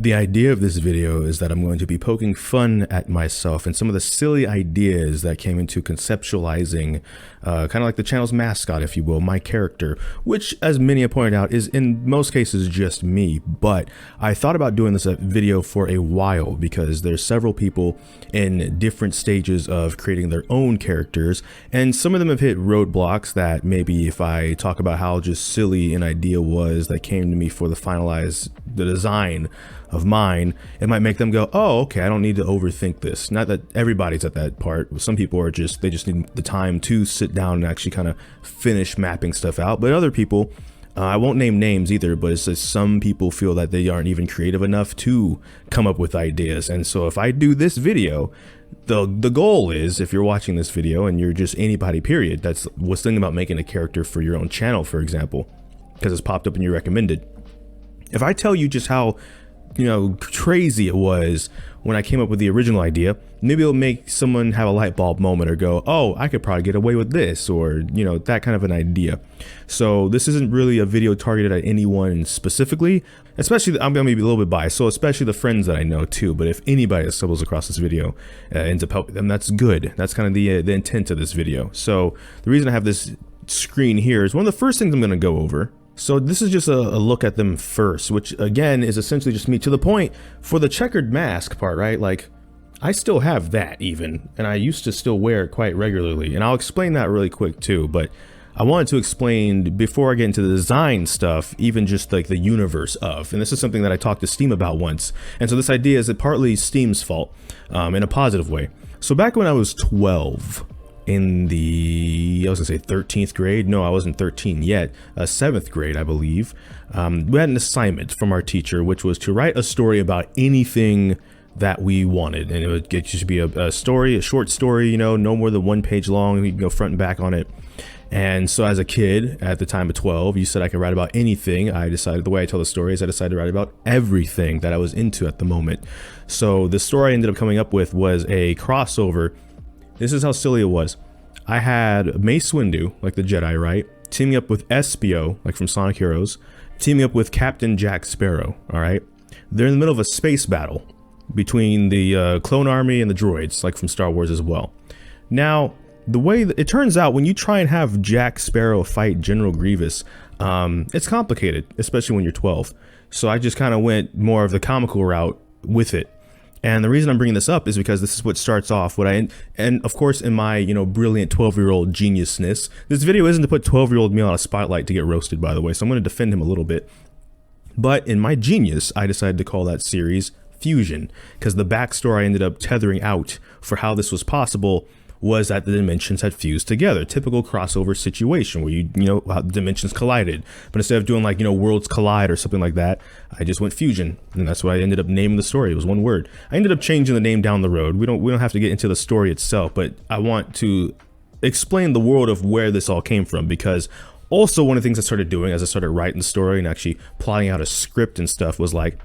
The idea of this video is that I'm going to be poking fun at myself and some of the silly ideas that came into conceptualizing kind of like the channel's mascot, if you will, my character, which, as many have pointed out, is in most cases just me. But I thought about doing this video for a while because there's several people in different stages of creating their own characters, and some of them have hit roadblocks that maybe if I talk about how just silly an idea was that came to me for the design of mine, it might make them go, oh, okay, I don't need to overthink this. Not that everybody's at that part. Some people are they just need the time to sit down and actually kind of finish mapping stuff out. But other people, I won't name names either, but it's just some people feel that they aren't even creative enough to come up with ideas. And so if I do this video, the goal is, if you're watching this video and you're just anybody period, that's was thinking about making a character for your own channel, for example, because it's popped up and you recommended. If I tell you just how crazy it was when I came up with the original idea, maybe it'll make someone have a light bulb moment or go, oh, I could probably get away with this, or that kind of an idea. So this isn't really a video targeted at anyone specifically, especially I'm gonna be a little bit biased, so especially the friends that I know too. But if anybody that stumbles across this video ends up helping them, that's good. That's kind of the intent of this video. So the reason I have this screen here is one of the first things I'm going to go over. So this is just a look at them first, which again is essentially just me, to the point for the checkered mask part, right? Like, I still have that even, and I used to still wear it quite regularly, and I'll explain that really quick too. But I wanted to explain, before I get into the design stuff, even just like the universe of, and this is something that I talked to Steam about once. And so this idea is that partly Steam's fault in a positive way. So back when I was 12, in the, I was gonna say 13th grade. No, I wasn't 13 yet. 7th grade, I believe. We had an assignment from our teacher, which was to write a story about anything that we wanted. And it should be a story, a short story, no more than 1 page long. We can go front and back on it. And so as a kid, at the time of 12, you said I could write about anything. I decided, the way I tell the story is I decided to write about everything that I was into at the moment. So the story I ended up coming up with was a crossover. This is how silly it was. I had Mace Windu, like the Jedi, right? Teaming up with Espio, like from Sonic Heroes. Teaming up with Captain Jack Sparrow, all right? They're in the middle of a space battle between the clone army and the droids, like from Star Wars as well. Now, the way that it turns out, when you try and have Jack Sparrow fight General Grievous, it's complicated, especially when you're 12. So I just kind of went more of the comical route with it. And the reason I'm bringing this up is because this is what starts off what and of course in my, brilliant 12-year-old geniusness, this video isn't to put 12-year-old me on a spotlight to get roasted, by the way, so I'm going to defend him a little bit. But in my genius, I decided to call that series Fusion, because the backstory I ended up tethering out for how this was possible was that the dimensions had fused together. Typical crossover situation where how dimensions collided. But instead of doing like, worlds collide or something like that, I just went fusion. And that's what I ended up naming the story. It was one word. I ended up changing the name down the road. We don't have to get into the story itself, but I want to explain the world of where this all came from, because also one of the things I started doing as I started writing the story and actually plotting out a script and stuff was like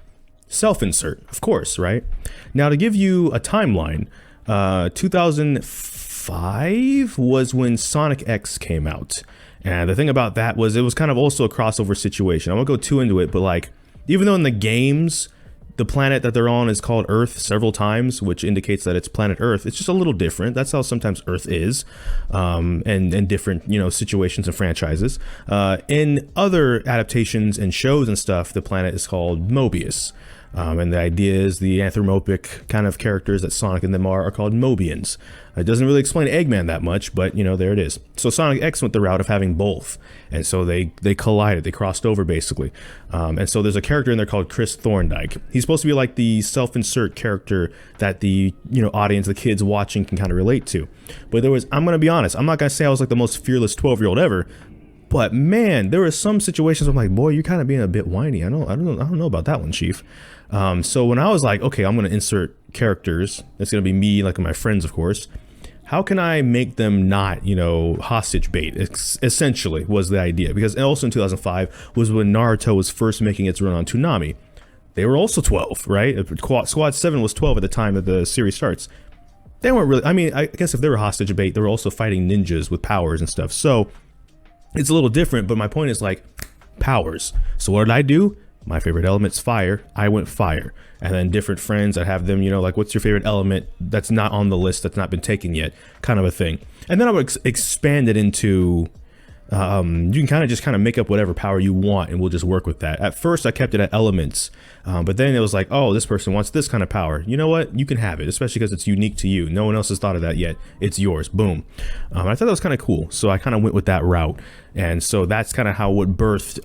self-insert, of course, right? Now, to give you a timeline, 2005 was when Sonic X came out. And the thing about that was it was kind of also a crossover situation. I won't go too into it, but like, even though in the games, the planet that they're on is called Earth several times, which indicates that it's planet Earth, it's just a little different. That's how sometimes Earth is, and different, situations and franchises. In other adaptations and shows and stuff, the planet is called Mobius. And the idea is the anthropomorphic kind of characters that Sonic and them are called Mobians. It doesn't really explain Eggman that much, but there it is. So Sonic X went the route of having both, and so they collided, they crossed over basically. And so there's a character in there called Chris Thorndike. He's supposed to be like the self-insert character that the audience, the kids watching, can kind of relate to. But I'm gonna be honest, I'm not gonna say I was like the most fearless 12-year-old ever. But man, there were some situations where I'm like, boy, you're kind of being a bit whiny. I don't know about that one, Chief. So when I was like, okay, I'm going to insert characters, it's going to be me, like my friends, of course. How can I make them not, hostage bait? Essentially was the idea. Because also in 2005 was when Naruto was first making its run on Toonami. They were also 12, right? Squad 7 was 12 at the time that the series starts. They weren't really, I guess if they were hostage bait, they were also fighting ninjas with powers and stuff. So it's a little different, but my point is like powers. So what did I do? My favorite element's fire. I went fire. And then different friends, I have them, you know, like, what's your favorite element that's not on the list, that's not been taken yet, kind of a thing. And then I would expand it into, you can kind of make up whatever power you want, and we'll just work with that. At first, I kept it at elements, but then it was like, oh, this person wants this kind of power. You know what? You can have it, especially because it's unique to you. No one else has thought of that yet. It's yours. Boom. I thought that was kind of cool, so I kind of went with that route. And so that's kind of how what birthed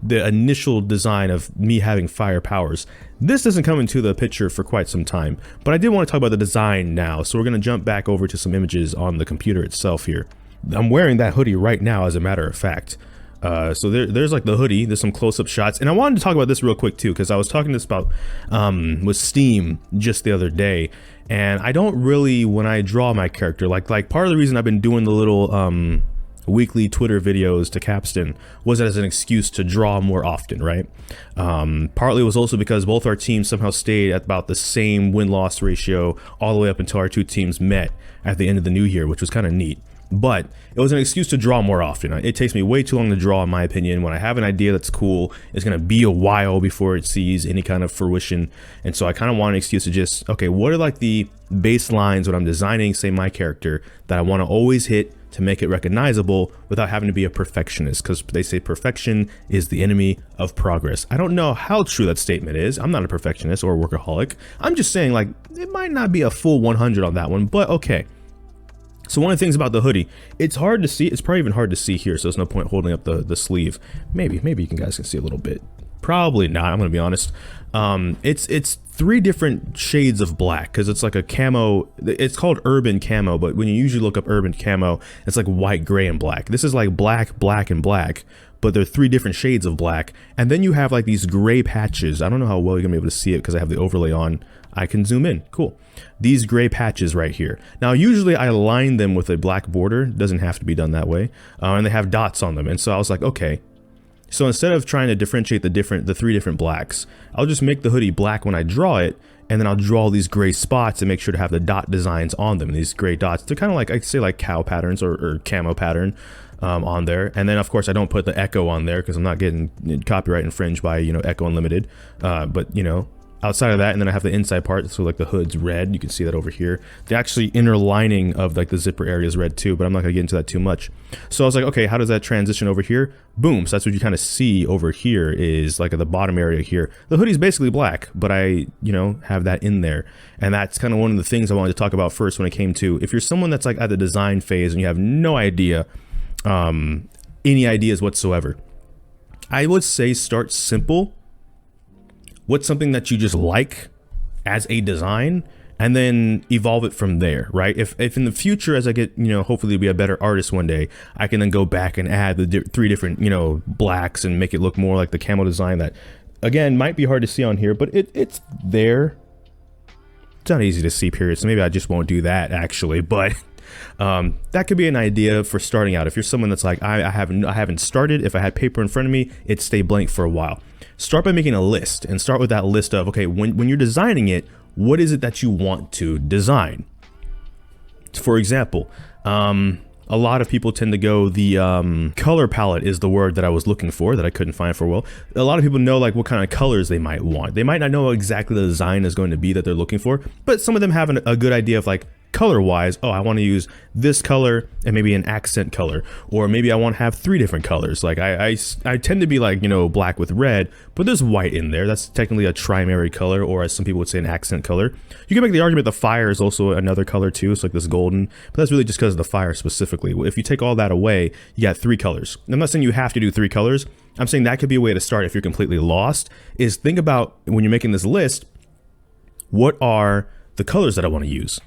the initial design of me having fire powers. This doesn't come into the picture for quite some time, but I did want to talk about the design now. So we're going to jump back over to some images on the computer itself here. I'm wearing that hoodie right now, as a matter of fact. So there's like the hoodie, there's some close-up shots. And I wanted to talk about this real quick too, because I was talking this about with Steam just the other day. And I don't really, when I draw my character, like part of the reason I've been doing the little weekly Twitter videos to Capstan was as an excuse to draw more often, right? Partly was also because both our teams somehow stayed at about the same win-loss ratio all the way up until our two teams met at the end of the new year, which was kind of neat. But it was an excuse to draw more often. It takes me way too long to draw, in my opinion. When I have an idea that's cool, it's going to be a while before it sees any kind of fruition. And so I kind of want an excuse to just, okay, what are like the baselines when I'm designing, say, my character that I want to always hit to make it recognizable without having to be a perfectionist, because they say perfection is the enemy of progress. I don't know how true that statement is. I'm not a perfectionist or a workaholic. I'm just saying, like, it might not be a full 100 on that one, but okay. So one of the things about the hoodie, it's hard to see. It's probably even hard to see here, so there's no point holding up the sleeve. Maybe you guys can see a little bit. Probably not, I'm gonna be honest. It's three different shades of black, because it's like a camo. It's called urban camo, but when you usually look up urban camo, it's like white, gray, and black. This is like black, black, and black, but they're three different shades of black. And then you have like these gray patches. I don't know how well you're gonna be able to see it because I have the overlay on. I can zoom in. Cool. These gray patches right here. Now, usually I line them with a black border. It doesn't have to be done that way. And they have dots on them. And so I was like, okay. So instead of trying to differentiate the three different blacks, I'll just make the hoodie black when I draw it, and then I'll draw these gray spots and make sure to have the dot designs on them. These gray dots, they're kind of like, I could say like cow patterns or camo pattern on there. And then of course I don't put the echo on there because I'm not getting copyright infringed by, you know, Echo Unlimited. But you know, outside of that, and then I have the inside part, so like the hood's red. You can see that over here. The actually inner lining of like the zipper area is red too, but I'm not gonna get into that too much. So I was like, okay, how does that transition over here? Boom. So that's what you kind of see over here is like at the bottom area here. The hoodie's basically black, but I, you know, have that in there. And that's kind of one of the things I wanted to talk about first when it came to, if you're someone that's like at the design phase and you have no idea, any ideas whatsoever, I would say start simple. What's something that you just like as a design, and then evolve it from there, right? If in the future, as I get, you know, hopefully be a better artist one day, I can then go back and add the three different, you know, blacks and make it look more like the camo design that, again, might be hard to see on here, but it's there. It's not easy to see, period. So maybe I just won't do that actually, but that could be an idea for starting out. If you're someone that's like, I haven't started, if I had paper in front of me, it'd stay blank for a while. Start by making a list, and start with that list of, okay, when you're designing it, what is it that you want to design? For example, a lot of people tend to go the color palette is the word that I was looking for that I couldn't find for a while. A lot of people know like what kind of colors they might want. They might not know exactly the design is going to be that they're looking for, but some of them have a good idea of like, color wise, oh, I want to use this color and maybe an accent color, or maybe I want to have three different colors. Like I tend to be like, you know, black with red, but there's white in there. That's technically a primary color, or as some people would say, an accent color. You can make the argument the fire is also another color too. It's like this golden, but that's really just because of the fire specifically. If you take all that away, you got three colors. I'm not saying you have to do three colors. I'm saying that could be a way to start if you're completely lost, is think about when you're making this list, what are the colors that I want to use?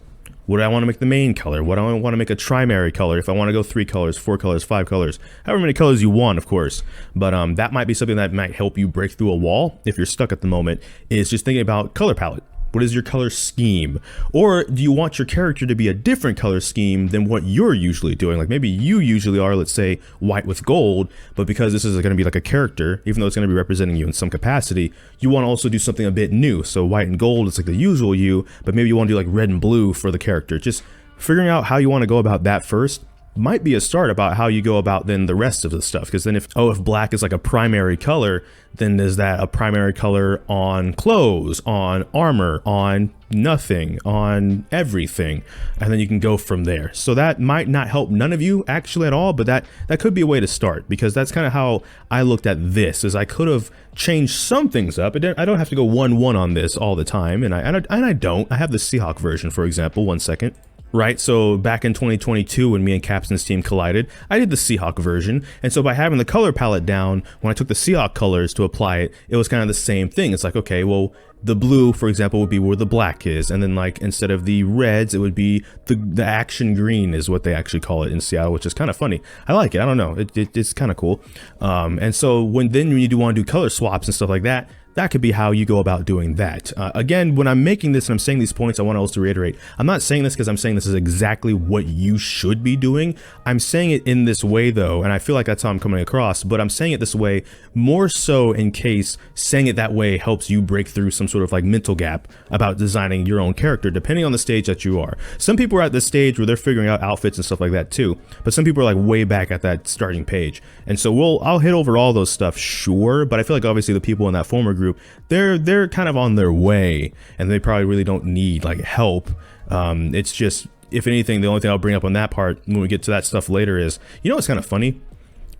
What do I want to make the main color? What do I want to make a primary color? If I want to go 3 colors, 4 colors, 5 colors, however many colors you want, of course. But that might be something that might help you break through a wall if you're stuck at the moment, is just thinking about color palette. What is your color scheme? Or do you want your character to be a different color scheme than what you're usually doing? Like maybe you usually are, let's say, white with gold, but because this is going to be like a character, even though it's going to be representing you in some capacity, you want to also do something a bit new. So white and gold is like the usual you, but maybe you want to do like red and blue for the character. Just figuring out how you want to go about that first. might be a start about how you go about then the rest of the stuff. Because then if black is like a primary color, then is that a primary color on clothes, on armor, on nothing, on everything? And then you can go from there. So that might not help none of you actually at all, but that could be a way to start, because that's kind of how I looked at this. Is I could have changed some things up. I don't have to go 1-1 on this all the time, and I don't. I have the Seahawk version, for example. 1 second. Right, so back in 2022 when me and Captain's team collided, I did the Seahawk version, and so by having the color palette down, when I took the Seahawk colors to apply it, it was kind of the same thing. It's like, okay, well, the blue, for example, would be where the black is, and then like instead of the reds, it would be the action green is what they actually call it in Seattle, which is kind of funny. I like it. I don't know, it's kind of cool. And so when you do want to do color swaps and stuff like that, that could be how you go about doing that. Again, when I'm making this and I'm saying these points, I want to also reiterate, I'm not saying this because I'm saying this is exactly what you should be doing. I'm saying it in this way though, and I feel like that's how I'm coming across, but I'm saying it this way more so in case saying it that way helps you break through some sort of like mental gap about designing your own character, depending on the stage that you are. Some people are at this stage where they're figuring out outfits and stuff like that too, but some people are like way back at that starting page. And so I'll hit over all those stuff, sure, but I feel like obviously the people in that former group, they're kind of on their way and they probably really don't need like help. It's just, if anything, the only thing I'll bring up on that part when we get to that stuff later is, you know what's kind of funny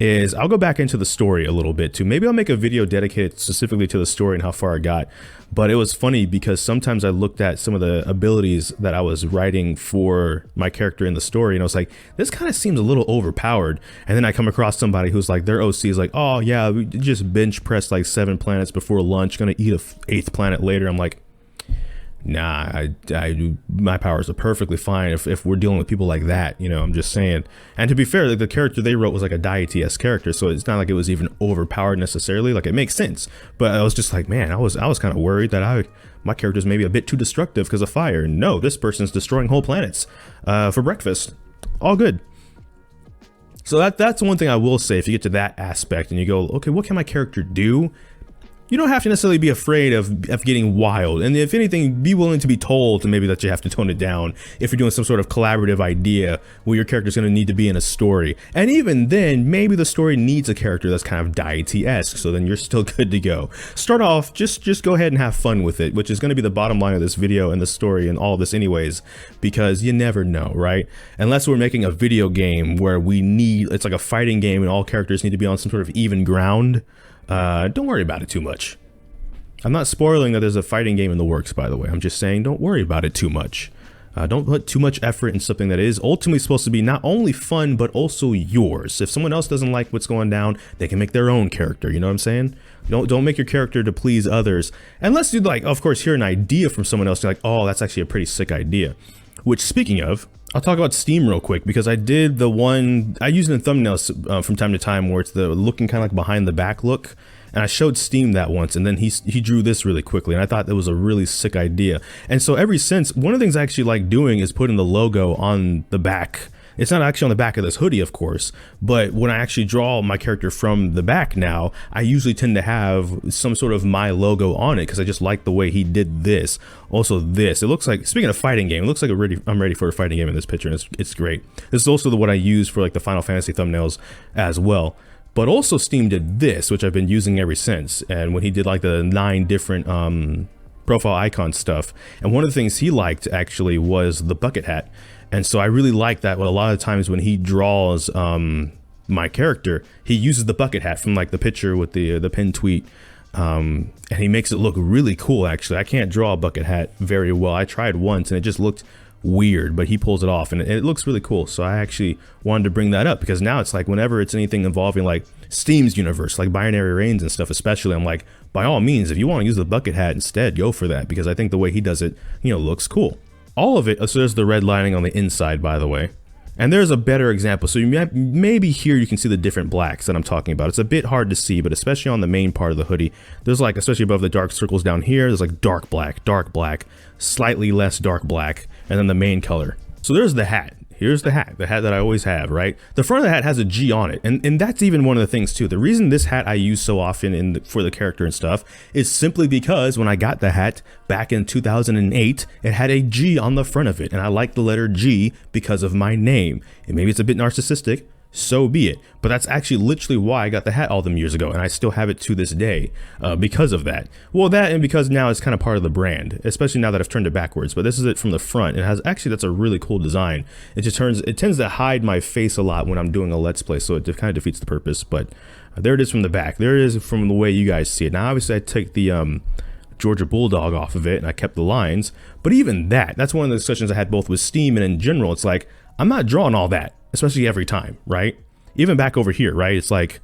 is I'll go back into the story a little bit too. Maybe I'll make a video dedicated specifically to the story and how far I got. But it was funny because sometimes I looked at some of the abilities that I was writing for my character in the story and I was like, this kind of seems a little overpowered. And then I come across somebody who's like, their OC is like, oh yeah, we just bench pressed like 7 planets before lunch, gonna eat a 8th planet later. I'm like, nah, my powers are perfectly fine if we're dealing with people like that, you know. I'm just saying. And to be fair, like the character they wrote was like a deity-esque character, so it's not like it was even overpowered necessarily. Like it makes sense, but I was just like, man, I was kind of worried that my character's maybe a bit too destructive because of fire. No, this person's destroying whole planets for breakfast. All good. So that's one thing I will say. If you get to that aspect and you go, okay, what can my character do? You don't have to necessarily be afraid of getting wild. And if anything, be willing to be told maybe that you have to tone it down if you're doing some sort of collaborative idea where your character's going to need to be in a story. And even then, maybe the story needs a character that's kind of deity-esque, so then you're still good to go. Start off, just go ahead and have fun with it, which is going to be the bottom line of this video and the story and all of this anyways, because you never know, right? Unless we're making a video game where it's like a fighting game and all characters need to be on some sort of even ground. Don't worry about it too much. I'm not spoiling that there's a fighting game in the works, by the way. I'm just saying don't worry about it too much. Don't put too much effort in something that is ultimately supposed to be not only fun, but also yours. If someone else doesn't like what's going down, they can make their own character. You know what I'm saying? Don't make your character to please others. Unless you'd like, of course, hear an idea from someone else. You're like, oh, that's actually a pretty sick idea. Which, speaking of, I'll talk about Steam real quick, because I did the one I use in thumbnails from time to time where it's the looking kind of like behind the back look, and I showed Steam that once, and then he drew this really quickly, and I thought that was a really sick idea. And so ever since, one of the things I actually like doing is putting the logo on the back. It's not actually on the back of this hoodie, of course, but when I actually draw my character from the back now, I usually tend to have some sort of my logo on it because I just like the way he did this. Also this, it looks like, speaking of fighting game, it looks like I'm ready for a fighting game in this picture, and it's great. This is also what I use for like the Final Fantasy thumbnails as well. But also Steam did this, which I've been using ever since, and when he did like the 9 different profile icon stuff, and one of the things he liked actually was the bucket hat. And so I really like that. Well, a lot of times when he draws my character, he uses the bucket hat from like the picture with the pinned tweet, and he makes it look really cool. Actually, I can't draw a bucket hat very well. I tried once and it just looked weird, but he pulls it off and it looks really cool. So I actually wanted to bring that up because now it's like whenever it's anything involving like Steam's universe, like Binary Reigns and stuff especially, I'm like, by all means, if you want to use the bucket hat instead, go for that, because I think the way he does it, you know, looks cool. All of it, so there's the red lining on the inside, by the way. And there's a better example. So maybe here you can see the different blacks that I'm talking about. It's a bit hard to see, but especially on the main part of the hoodie, there's like, especially above the dark circles down here, there's like dark black, slightly less dark black, and then the main color. So there's the hat. here's the hat that I always have, right? The front of the hat has a G on it. And that's even one of the things too. The reason this hat I use so often for the character and stuff is simply because when I got the hat back in 2008, it had a G on the front of it. And I like the letter G because of my name. And maybe it's a bit narcissistic, so be it. But that's actually literally why I got the hat all them years ago, and I still have it to this day because of that. Well, that and because now it's kind of part of the brand, especially now that I've turned it backwards. But this is it from the front. It has actually, that's a really cool design. It tends to hide my face a lot when I'm doing a Let's Play, so it kind of defeats the purpose. But there it is from the back. There it is from the way you guys see it. Now, obviously, I take the Georgia Bulldog off of it, and I kept the lines. But even that's one of the discussions I had both with Steam and in general. It's like, I'm not drawing all that, especially every time, right? Even back over here, right? It's like,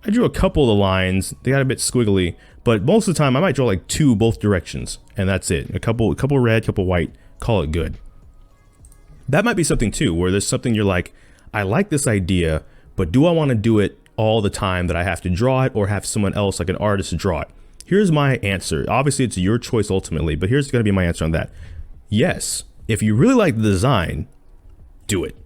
I drew a couple of the lines, they got a bit squiggly, but most of the time I might draw like 2 both directions, and that's it. A couple red, couple white, call it good. That might be something too, where there's something you're like, I like this idea, but do I want to do it all the time that I have to draw it, or have someone else, like an artist, draw it? Here's my answer. Obviously, it's your choice ultimately, but here's going to be my answer on that. Yes, if you really like the design, do it.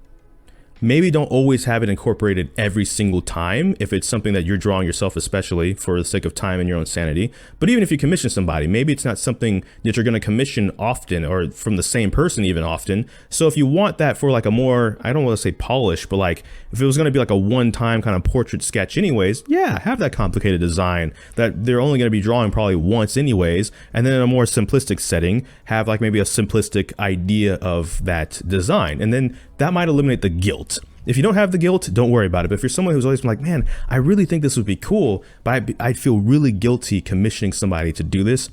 Maybe don't always have it incorporated every single time if it's something that you're drawing yourself, especially for the sake of time and your own sanity. But even if you commission somebody, maybe it's not something that you're going to commission often, or from the same person even often. So if you want that for like a more, I don't want to say polished, but like if it was going to be like a one-time kind of portrait sketch anyways, yeah, have that complicated design that they're only going to be drawing probably once anyways. And then in a more simplistic setting, have like maybe a simplistic idea of that design. And then that might eliminate the guilt. If you don't have the guilt, don't worry about it. But if you're someone who's always been like, man, I really think this would be cool, but I'd feel really guilty commissioning somebody to do this,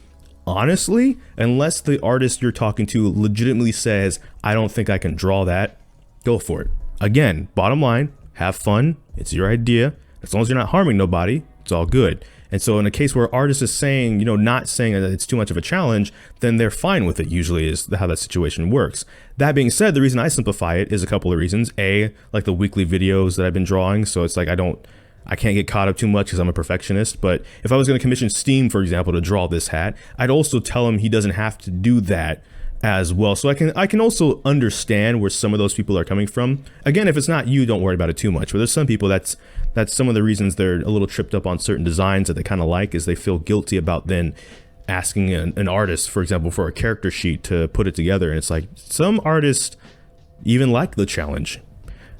honestly, unless the artist you're talking to legitimately says, I don't think I can draw that, go for it. Again, bottom line, have fun. It's your idea. As long as you're not harming nobody, it's all good. And so in a case where artist is saying, not saying that it's too much of a challenge, then they're fine with it, usually is how that situation works. That being said, the reason I simplify it is a couple of reasons. A, like the weekly videos that I've been drawing. So it's like, I can't get caught up too much because I'm a perfectionist. But if I was going to commission Steam, for example, to draw this hat, I'd also tell him he doesn't have to do that as well. So I can also understand where some of those people are coming from. Again, if it's not you, don't worry about it too much. But there's some people that's some of the reasons they're a little tripped up on certain designs that they kind of like, is they feel guilty about then asking an artist, for example, for a character sheet to put it together. And it's like, some artists even like the challenge,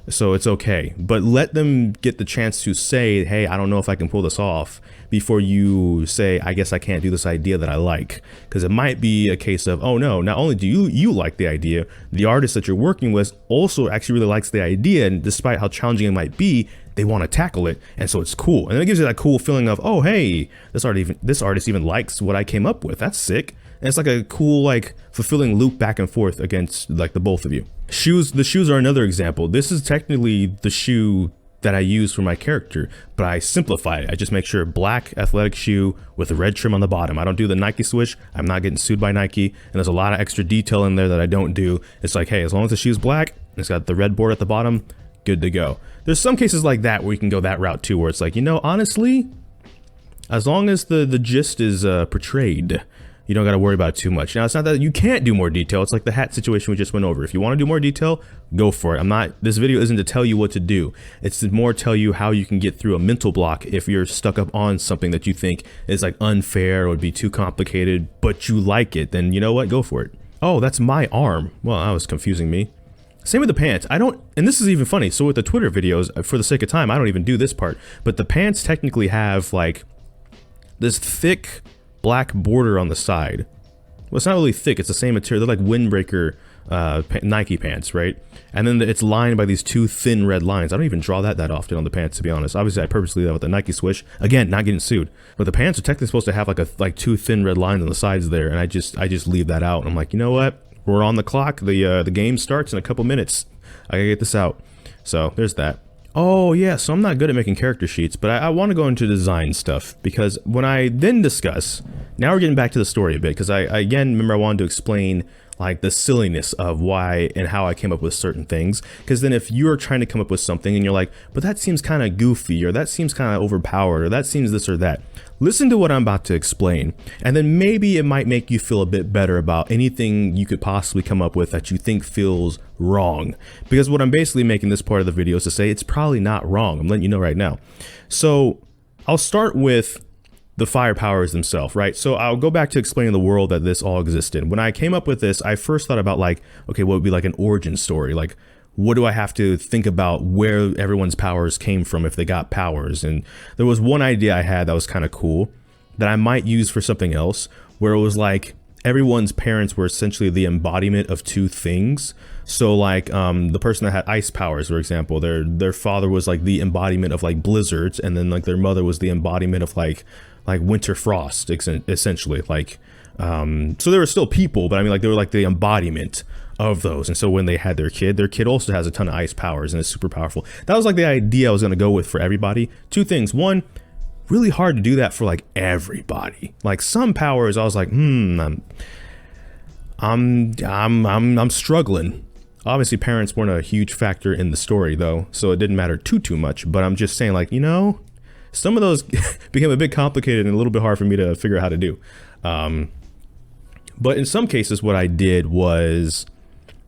so it's okay. But let them get the chance to say, hey, I don't know if I can pull this off, before you say, I guess I can't do this idea that I like. Because it might be a case of, oh no, not only do you like the idea, the artist that you're working with also actually really likes the idea, and despite how challenging it might be, they want to tackle it, and so it's cool. And then it gives you that cool feeling of, oh hey, this artist even likes what I came up with. That's sick. And it's like a cool, like, fulfilling loop back and forth against like the both of you. The shoes are another example. This is technically the shoe that I use for my character, but I simplify it. I just make sure black athletic shoe with a red trim on the bottom. I don't do the Nike switch. I'm not getting sued by Nike, and there's a lot of extra detail in there that I don't do. It's like, hey, as long as the shoe's black, it's got the red board at the bottom, good to go. There's some cases like that where you can go that route too, where it's like, honestly, as long as the gist is portrayed, you don't got to worry about it too much. Now, it's not that you can't do more detail. It's like the hat situation we just went over. If you want to do more detail, go for it. This video isn't to tell you what to do. It's to more tell you how you can get through a mental block if you're stuck up on something that you think is like unfair or would be too complicated, but you like it. Then you know what? Go for it. Oh, that's my arm. Well, that was confusing me. Same with the pants. And this is even funny. So with the Twitter videos, for the sake of time, I don't even do this part, but the pants technically have like this thick black border on the side. Well, it's not really thick, it's the same material. They're like windbreaker Nike pants, right? And then it's lined by these 2 thin red lines. I don't even draw that often on the pants, to be honest. Obviously I purposely do that with the Nike swoosh, again, not getting sued. But the pants are technically supposed to have like 2 thin red lines on the sides there, and I just leave that out. I'm like, you know what, we're on the clock, the game starts in a couple minutes, I gotta get this out. So there's that. Oh yeah, so I'm not good at making character sheets, but I want to go into design stuff, because when I then discuss, now we're getting back to the story a bit, because I again, remember I wanted to explain like the silliness of why and how I came up with certain things. Because then if you're trying to come up with something and you're like, but that seems kind of goofy, or that seems kind of overpowered, or that seems this or that, listen to what I'm about to explain, and then maybe it might make you feel a bit better about anything you could possibly come up with that you think feels wrong. Because what I'm basically making this part of the video is to say it's probably not wrong. I'm letting you know right now. So I'll start with the fire powers themselves, right? So I'll go back to explaining the world that this all existed. When I came up with this, I first thought about like, okay, what would be like an origin story? Like, what do I have to think about where everyone's powers came from if they got powers? And there was one idea I had that was kind of cool that I might use for something else, where it was like everyone's parents were essentially the embodiment of two things. So like the person that had ice powers, for example, their father was like the embodiment of like blizzards, and then like their mother was the embodiment of like winter frost, essentially. Like so they were still people, but I mean, like, they were like the embodiment of those. And so when they had their kid also has a ton of ice powers and is super powerful. That was like the idea I was going to go with for everybody. Two things. One, really hard to do that for like everybody. Like some powers I was like, I'm struggling. Obviously parents weren't a huge factor in the story though, so it didn't matter too much, but I'm just saying, like, you know, some of those became a bit complicated and a little bit hard for me to figure out how to do. But in some cases what I did was,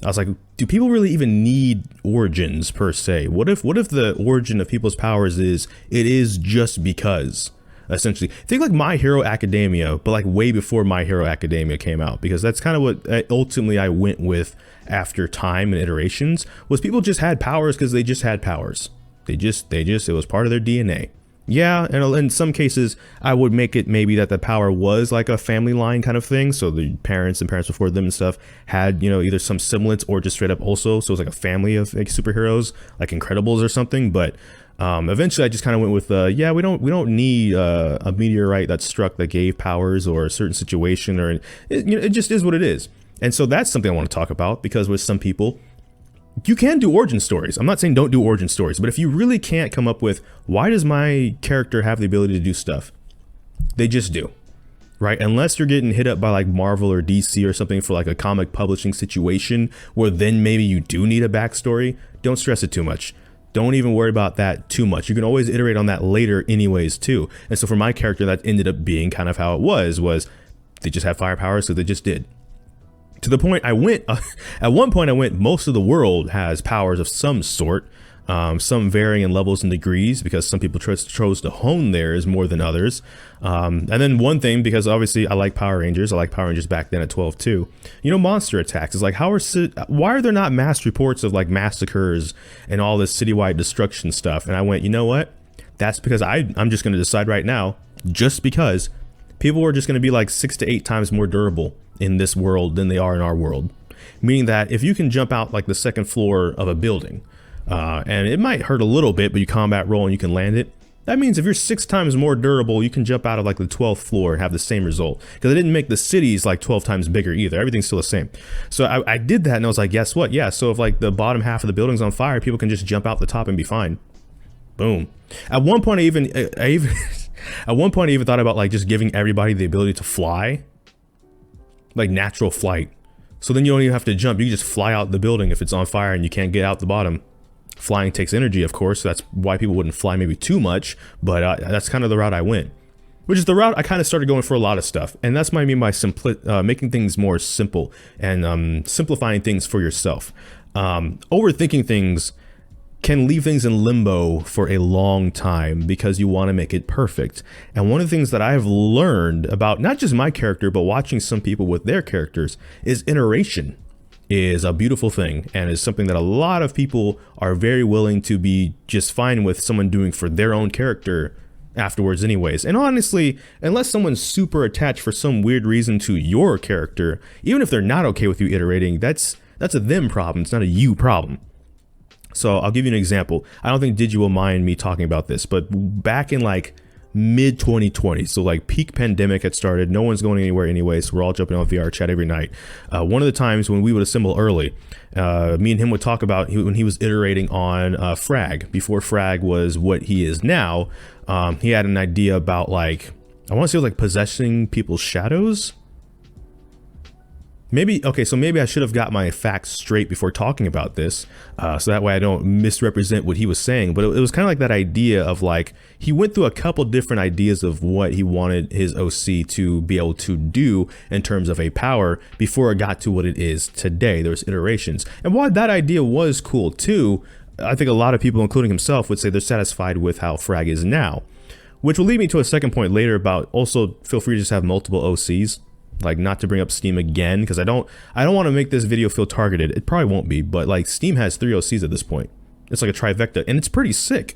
I was like, do people really even need origins per se? What if the origin of people's powers is, it is just because, essentially? Think like My Hero Academia, but like way before My Hero Academia came out, because that's kind of what ultimately I went with after time and iterations, was people just had powers because they just had powers. It was part of their DNA. Yeah, and in some cases, I would make it maybe that the power was like a family line kind of thing. So the parents and parents before them and stuff had, you know, either some semblance or just straight up also. So it was like a family of like superheroes, like Incredibles or something. But eventually I just kind of went with, yeah, we don't need a meteorite that struck that gave powers or a certain situation, or it just is what it is. And so that's something I want to talk about, because with some people, you can do origin stories. I'm not saying don't do origin stories, but if you really can't come up with, why does my character have the ability to do stuff? They just do, right? Unless you're getting hit up by like Marvel or DC or something for like a comic publishing situation, where then maybe you do need a backstory, don't stress it too much. Don't even worry about that too much. You can always iterate on that later anyways too. And so for my character, that ended up being kind of how it was they just had fire powers, so they just did. To the point I went, at one point I went, most of the world has powers of some sort, some varying in levels and degrees, because some people chose to hone theirs more than others. And then one thing, because obviously I like Power Rangers, I like Power Rangers back then at 12 too. You know, monster attacks is like, why are there not mass reports of like massacres and all this citywide destruction stuff? And I went, you know what? That's because I'm just going to decide right now, just because people are just going to be like 6 to 8 times more durable in this world than they are in our world. Meaning that if you can jump out like the second floor of a building, and it might hurt a little bit, but you combat roll and you can land it, that means if you're 6 times more durable, you can jump out of like the 12th floor and have the same result. Because I didn't make the cities like 12 times bigger either. Everything's still the same. So I did that, and I was like, guess what? Yeah, so if like the bottom half of the building's on fire, people can just jump out the top and be fine. Boom. At one point I even at one point I even thought about like just giving everybody the ability to fly. Like natural flight. So then you don't even have to jump. You can just fly out the building if it's on fire and you can't get out the bottom. Flying takes energy, of course. So that's why people wouldn't fly maybe too much. But that's kind of the route I went. Which is the route I kind of started going for a lot of stuff. And that's what I mean by making things more simple and simplifying things for yourself. Overthinking things can leave things in limbo for a long time because you want to make it perfect. And one of the things that I've learned about not just my character, but watching some people with their characters, is iteration is a beautiful thing, and is something that a lot of people are very willing to be just fine with someone doing for their own character afterwards anyways. And honestly, unless someone's super attached for some weird reason to your character, even if they're not okay with you iterating, that's a them problem. It's not a you problem. So I'll give you an example. I don't think Digi will mind me talking about this, but back in like mid 2020, so like peak pandemic had started, no one's going anywhere anyway, so we're all jumping on VR chat every night. One of the times when we would assemble early, me and him would talk about when he was iterating on Frag. Before Frag was what he is now, he had an idea about like, I want to say like possessing people's shadows. Maybe, okay, so maybe I should have got my facts straight before talking about this, so that way I don't misrepresent what he was saying. But it was kind of like that idea of like, he went through a couple different ideas of what he wanted his OC to be able to do in terms of a power before it got to what it is today. There was iterations. And while that idea was cool too, I think a lot of people, including himself, would say they're satisfied with how Frag is now. Which will lead me to a second point later about also feel free to just have multiple OCs. Like, not to bring up Steam again, because I don't want to make this video feel targeted. It probably won't be, but like Steam has 3 OCs at this point. It's like a trifecta, and it's pretty sick.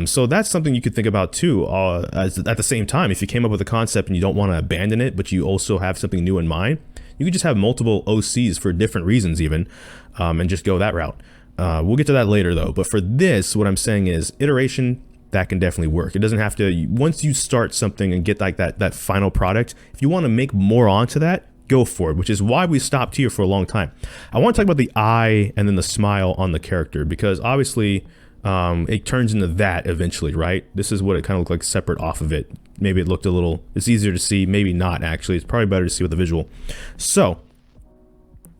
So that's something you could think about too. At the same time, if you came up with a concept and you don't want to abandon it, but you also have something new in mind, you could just have multiple OCs for different reasons even, and just go that route. We'll get to that later though. But for this, what I'm saying is iteration. That can definitely work. It doesn't have to, once you start something and get like that final product, if you want to make more onto that, go for it, which is why we stopped here for a long time. I want to talk about the eye and then the smile on the character, because obviously it turns into that eventually, right? This is what it kind of looked like separate off of it. Maybe it looked a little, it's easier to see, maybe not actually. It's probably better to see with the visual. So,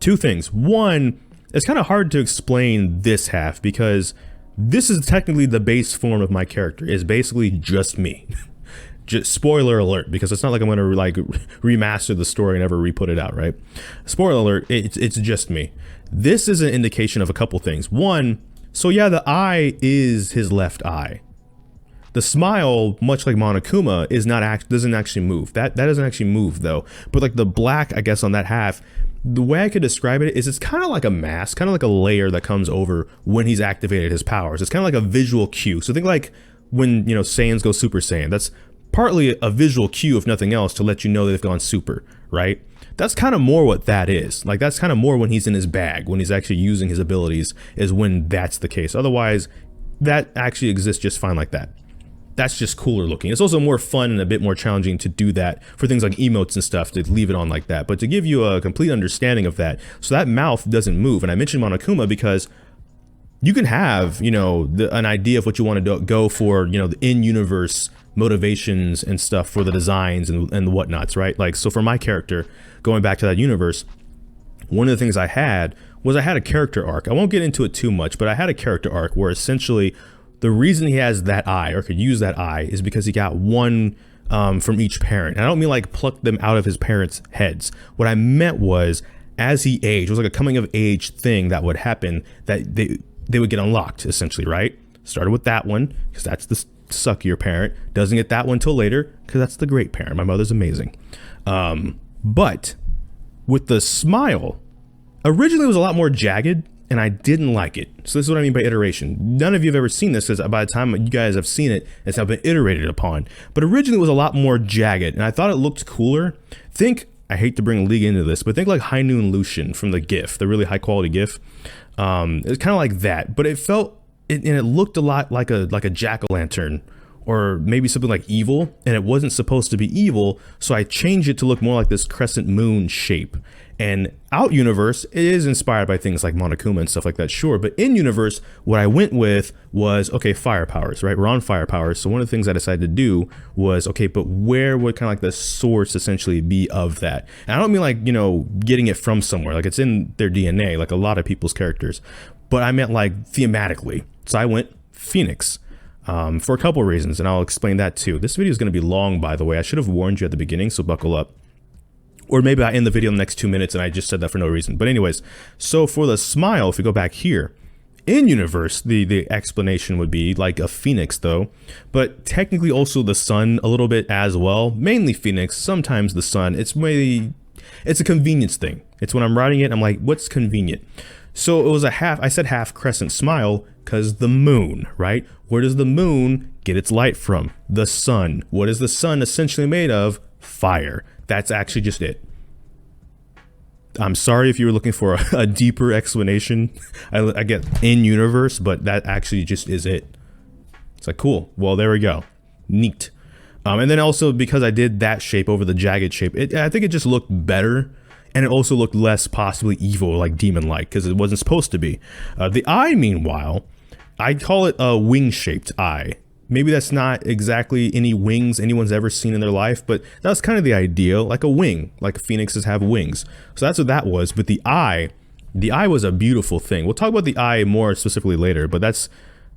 2 things. One, it's kind of hard to explain this half because this is technically the base form of my character. It's basically just me. Just spoiler alert, because it's not like I'm going to like remaster the story and ever re-put it out, right? Spoiler alert, it's just me. This is an indication of a couple things. One, so yeah, the eye is his left eye. The smile, much like Monokuma, doesn't actually move. That doesn't actually move though. But like the black, I guess, on that half, the way I could describe it is it's kind of like a mask, kind of like a layer that comes over when he's activated his powers. It's kind of like a visual cue. So think like when, you know, Saiyans go Super Saiyan. That's partly a visual cue, if nothing else, to let you know that they've gone super, right? That's kind of more what that is. Like, that's kind of more when he's in his bag, when he's actually using his abilities, is when that's the case. Otherwise, that actually exists just fine like that. That's just cooler looking. It's also more fun and a bit more challenging to do that for things like emotes and stuff, to leave it on like that. But to give you a complete understanding of that, so that mouth doesn't move. And I mentioned Monokuma because you can have, you know, an idea of what you want to go for, you know, the in-universe motivations and stuff for the designs and the whatnots, right? Like, so for my character, going back to that universe, one of the things I had was I had a character arc. I won't get into it too much, but I had a character arc where essentially the reason he has that eye, or could use that eye, is because he got one from each parent. And I don't mean like pluck them out of his parents' heads. What I meant was, as he aged, it was like a coming of age thing that would happen, that they would get unlocked, essentially, right? Started with that one, because that's the suckier parent. Doesn't get that one till later, because that's the great parent. My mother's amazing. But with the smile, originally it was a lot more jagged, and I didn't like it. So this is what I mean by iteration. None of you have ever seen this, because by the time you guys have seen it, it's now been iterated upon. But originally it was a lot more jagged, and I thought it looked cooler. I hate to bring League into this, but think like High Noon Lucian from the GIF, the really high quality GIF. It's kind of like that, but it looked a lot like a jack-o'-lantern, or maybe something like evil, and it wasn't supposed to be evil, so I changed it to look more like this crescent moon shape. And out universe, it is inspired by things like Monokuma and stuff like that, sure, but in universe, what I went with was, okay, fire powers, right? We're on fire powers, so one of the things I decided to do was, okay, but where would kind of like the source essentially be of that? And I don't mean like, you know, getting it from somewhere, like it's in their DNA, like a lot of people's characters, but I meant like thematically. So I went Phoenix. For a couple of reasons, and I'll explain that too. This video is going to be long, by the way. I should have warned you at the beginning, so buckle up. Or maybe I end the video in the next 2 minutes and I just said that for no reason. But anyways, so for the smile, if we go back here, in universe, the explanation would be like a phoenix though, but technically also the sun a little bit as well. Mainly phoenix, sometimes the sun. It's a convenience thing. It's when I'm writing it, I'm like, what's convenient? So it was I said half crescent smile because the moon, right? Where does the moon get its light from? The sun. What is the sun essentially made of? Fire. That's actually just it. I'm sorry if you were looking for a deeper explanation. I get in universe, but that actually just is it. It's like, cool. Well, there we go. Neat. And then also because I did that shape over the jagged shape, I think it just looked better. And it also looked less possibly evil, like demon-like, because it wasn't supposed to be. The eye, meanwhile, I call it a wing-shaped eye. Maybe that's not exactly any wings anyone's ever seen in their life, but that's kind of the idea, like a wing, like phoenixes have wings. So that's what that was. But the eye was a beautiful thing. We'll talk about the eye more specifically later, but that's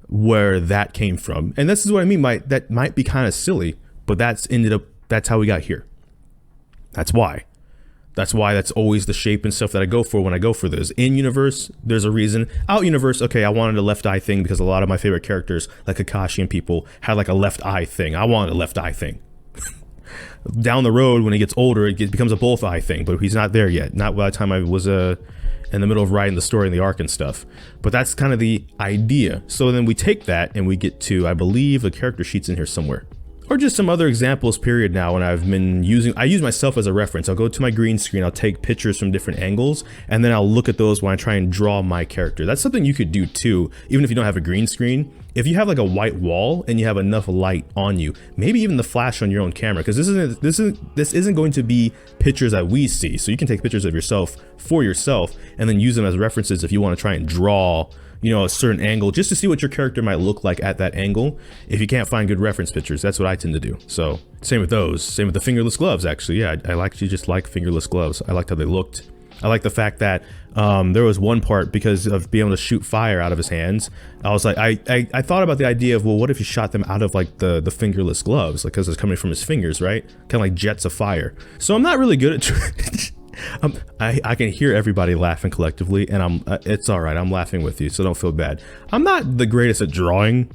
where that came from. And this is what I mean by that might be kind of silly, but that's how we got here. That's why. That's always the shape and stuff that I go for when I go for those. In universe, there's a reason. Out universe, okay, I wanted a left eye thing because a lot of my favorite characters, like Kakashi and people, had like a left eye thing. I wanted a left eye thing. Down the road, when he gets older, it becomes a both eye thing, but he's not there yet. Not by the time I was in the middle of writing the story and the arc and stuff. But that's kind of the idea. So then we take that and we get to, I believe, the character sheets in here somewhere. Or just some other examples period now when I've been I use myself as a reference. I'll go to my green screen, I'll take pictures from different angles, and then I'll look at those when I try and draw my character. That's something you could do too, even if you don't have a green screen. If you have like a white wall and you have enough light on you, maybe even the flash on your own camera, because this isn't going to be pictures that we see. So you can take pictures of yourself for yourself and then use them as references if you want to try and draw, you know, a certain angle just to see what your character might look like at that angle. If you can't find good reference pictures, that's what I tend to do. So same with those, same with the fingerless gloves. Actually, yeah, I actually just like fingerless gloves. I liked how they looked. I like the fact that there was one part, because of being able to shoot fire out of his hands, I was like, I thought about the idea of, well, what if you shot them out of like the fingerless gloves, like because it's coming from his fingers, right? Kind of like jets of fire. So I'm not really good at I can hear everybody laughing collectively, and it's all right. I'm laughing with you, so don't feel bad. I'm not the greatest at drawing.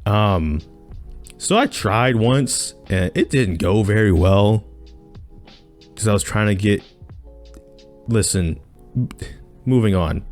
So I tried once and it didn't go very well because I was trying to get, listen, moving on.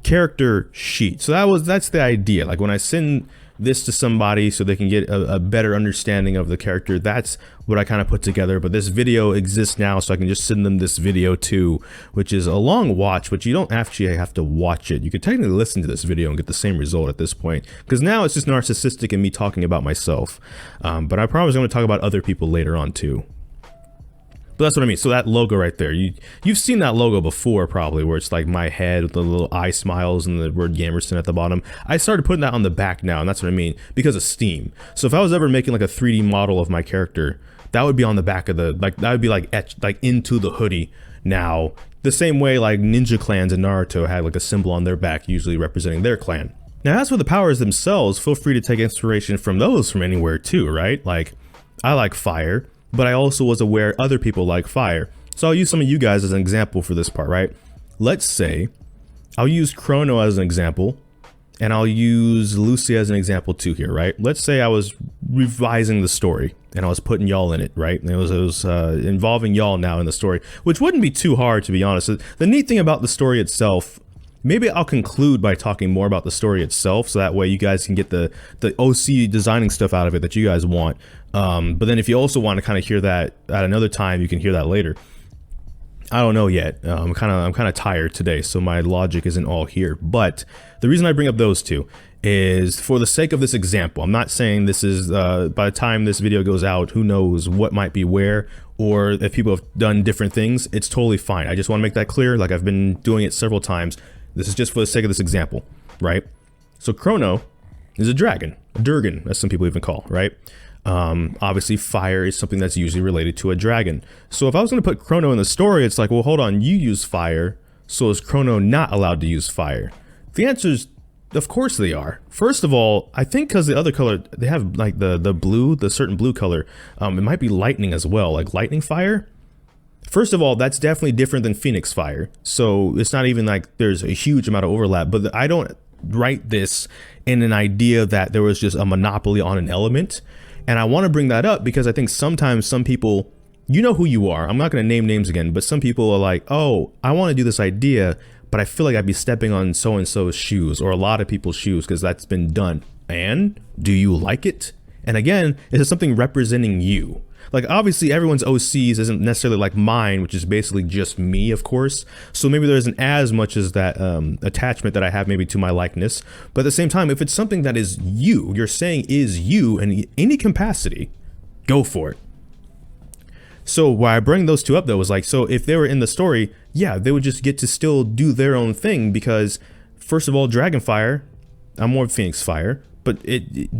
Character sheet. So that's the idea. Like when I send this to somebody so they can get a better understanding of the character, that's what I kind of put together. But this video exists now, so I can just send them this video too, which is a long watch, but you don't actually have to watch it. You could technically listen to this video and get the same result at this point, because now it's just narcissistic and me talking about myself. But I promise I'm going to talk about other people later on too. But that's what I mean. So that logo right there, you've seen that logo before probably, where it's like my head with the little eye smiles and the word Gamrison at the bottom. I started putting that on the back now, and that's what I mean, because of Steam. So if I was ever making like a 3D model of my character, that would be on the back of the, like, that would be like etched like into the hoodie now, the same way like ninja clans in Naruto had like a symbol on their back, usually representing their clan. Now as for the powers themselves, feel free to take inspiration from those from anywhere too, right? Like, I like fire, but I also was aware other people like fire. So I'll use some of you guys as an example for this part, right? Let's say I'll use Chrono as an example, and I'll use Lucy as an example too here, right? Let's say I was revising the story and I was putting y'all in it, right? And it was involving y'all now in the story, which wouldn't be too hard, to be honest. The neat thing about the story itself, maybe I'll conclude by talking more about the story itself, so that way you guys can get the OC designing stuff out of it that you guys want. But then if you also want to kind of hear that at another time, you can hear that later. I don't know yet. I'm kind of tired today, so my logic isn't all here. But the reason I bring up those two is for the sake of this example. I'm not saying this is, by the time this video goes out, who knows what might be where, or if people have done different things, it's totally fine. I just want to make that clear. Like, I've been doing it several times. This is just for the sake of this example, right? So Chrono is a dragon, a Durgan, as some people even call, right? Obviously fire is something that's usually related to a dragon. So if I was going to put Chrono in the story, it's like, well, hold on, you use fire, so is Chrono not allowed to use fire? The answer is, of course they are. First of all, I think because the other color, they have like the blue, the certain blue color, it might be lightning as well, like lightning fire. First of all, that's definitely different than Phoenix fire. So it's not even like there's a huge amount of overlap, but I don't write this in an idea that there was just a monopoly on an element. And I want to bring that up because I think sometimes some people, you know who you are. I'm not going to name names again, but some people are like, oh, I want to do this idea, but I feel like I'd be stepping on so-and-so's shoes, or a lot of people's shoes, because that's been done. And do you like it? And again, is it something representing you? Like, obviously everyone's OCs isn't necessarily like mine, which is basically just me, of course. So maybe there isn't as much as that attachment that I have maybe to my likeness. But at the same time, if it's something that is you, you're saying is you in any capacity, go for it. So why I bring those two up though was like, so if they were in the story, yeah, they would just get to still do their own thing, because first of all, Dragonfire, I'm more Phoenix Fire, But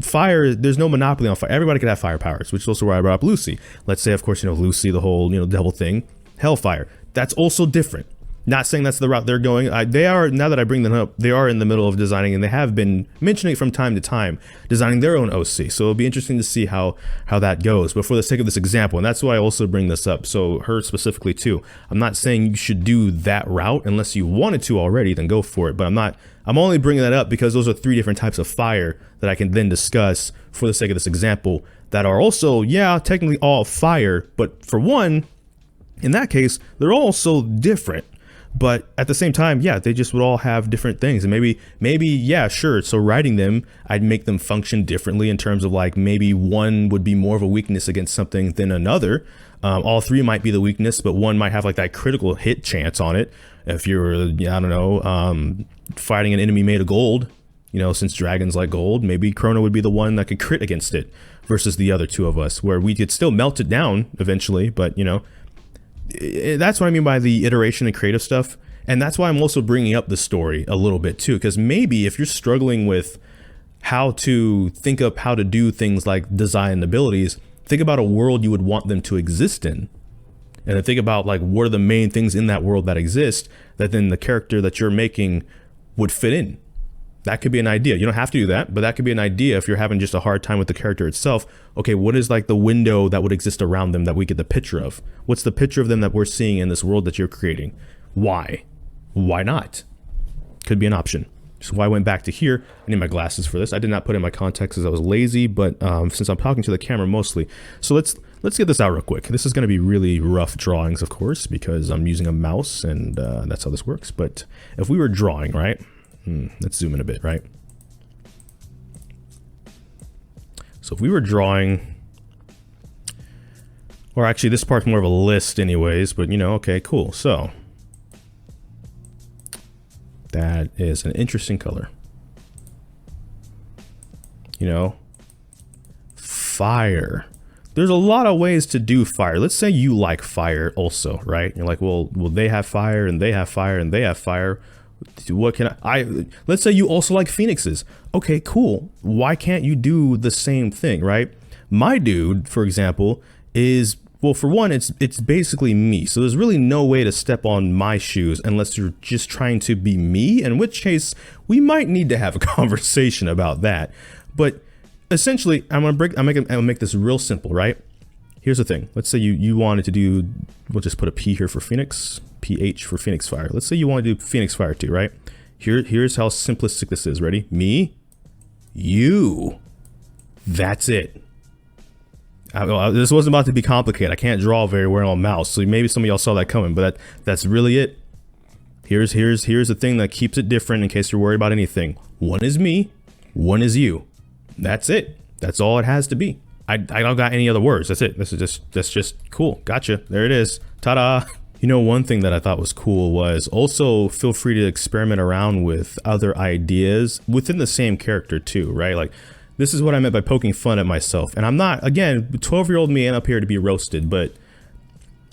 fire, there's no monopoly on fire. Everybody could have fire powers, which is also why I brought up Lucy. Let's say, of course, Lucy, the whole, devil thing, hellfire. That's also different. Not saying that's the route they're going. They are, now that I bring them up, they are in the middle of designing, and they have been mentioning from time to time, designing their own OC. So it'll be interesting to see how that goes. But for the sake of this example, and that's why I also bring this up, so her specifically too, I'm not saying you should do that route unless you wanted to already, then go for it. But I'm only bringing that up because those are 3 different types of fire that I can then discuss for the sake of this example that are also, yeah, technically all fire. But for one, in that case, they're all so different. But at the same time, yeah, they just would all have different things. And maybe, yeah, sure. So writing them, I'd make them function differently in terms of like, maybe one would be more of a weakness against something than another. All 3 might be the weakness, but one might have like that critical hit chance on it. If you're, I don't know, fighting an enemy made of gold, since dragons like gold, maybe Chrono would be the one that could crit against it versus the other 2 of us, where we could still melt it down eventually. But, that's what I mean by the iteration and creative stuff. And that's why I'm also bringing up the story a little bit too, because maybe if you're struggling with how to think up how to do things like design abilities, think about a world you would want them to exist in. And then think about like, what are the main things in that world that exist that then the character that you're making would fit in. That could be an idea. You don't have to do that, but that could be an idea if you're having just a hard time with the character itself. Okay, what is like the window that would exist around them that we get the picture of? What's the picture of them that we're seeing in this world that you're creating? Why? Why not? Could be an option. So why I went back to here. I need my glasses for this. I did not put in my contacts because I was lazy, but since I'm talking to the camera mostly. So let's get this out real quick. This is going to be really rough drawings, of course, because I'm using a mouse and that's how this works. But if we were drawing, right? Let's zoom in a bit, right? So if we were drawing, or actually this part's more of a list anyways, but okay, cool. So that is an interesting color. Fire. There's a lot of ways to do fire. Let's say you like fire also, right? You're like, well, they have fire and they have fire and they have fire. What can let's say you also like phoenixes. Okay, cool. Why can't you do the same thing, right? My dude, for example, is, well, for one, it's basically me. So there's really no way to step on my shoes unless you're just trying to be me, in which case we might need to have a conversation about that. But essentially, I'll make this real simple, right? Here's the thing. Let's say you wanted to do, we'll just put a P here for Phoenix. PH for Phoenix Fire. Let's say you want to do Phoenix Fire too, right? Here's how simplistic this is. Ready? Me, you. That's it. This wasn't about to be complicated. I can't draw very well on mouse, so maybe some of y'all saw that coming, but that's really it. Here's the thing that keeps it different in case you're worried about anything. One is me, one is you. That's it. That's all it has to be. I don't got any other words. That's it. That's just cool. Gotcha. There it is. Ta-da. One thing that I thought was cool was also feel free to experiment around with other ideas within the same character too, right? Like, this is what I meant by poking fun at myself. And I'm not, again, 12-year-old me ain't up here to be roasted, but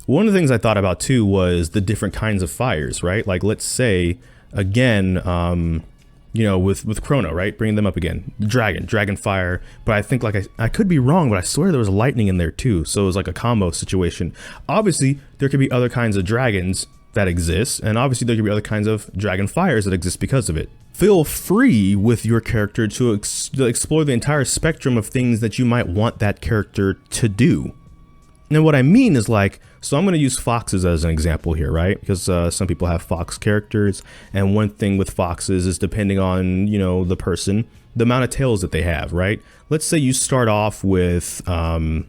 one of the things I thought about too was the different kinds of fires, right? Like, let's say, again, with Chrono, right? Bringing them up again. Dragon fire. But I think, like, I could be wrong, but I swear there was lightning in there too. So it was like a combo situation. Obviously, there could be other kinds of dragons that exist. And obviously, there could be other kinds of dragon fires that exist because of it. Feel free with your character to explore the entire spectrum of things that you might want that character to do. And what I mean is, like, so I'm going to use foxes as an example here, right? Because some people have fox characters, and one thing with foxes is depending on, the person, the amount of tails that they have, right? Let's say you start off with, I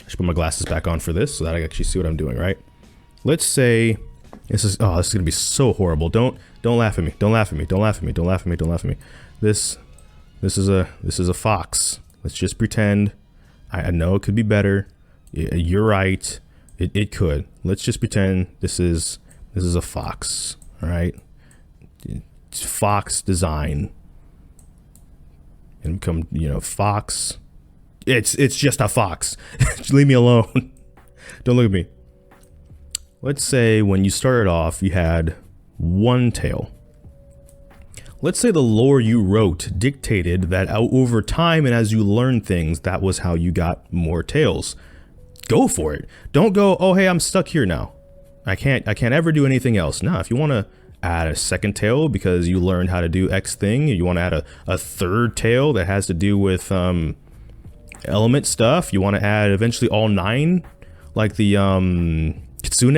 should put my glasses back on for this so that I actually see what I'm doing, right? Let's say, this is going to be so horrible. Don't laugh at me. Don't laugh at me. Don't laugh at me. Don't laugh at me. Don't laugh at me. This is a fox. Let's just pretend. I know it could be better. You're right. It could. Let's just pretend this is a fox. All right. It's fox design. And become, fox. It's just a fox. Leave me alone. Don't look at me. Let's say when you started off, you had one tail. Let's say the lore you wrote dictated that over time and as you learn things, that was how you got more tails. Go for it. Don't go, oh, hey, I'm stuck here now. I can't ever do anything else. No, if you want to add a second tail because you learned how to do X thing, you want to add a third tail that has to do with element stuff, you want to add eventually all 9, like the Kitsune?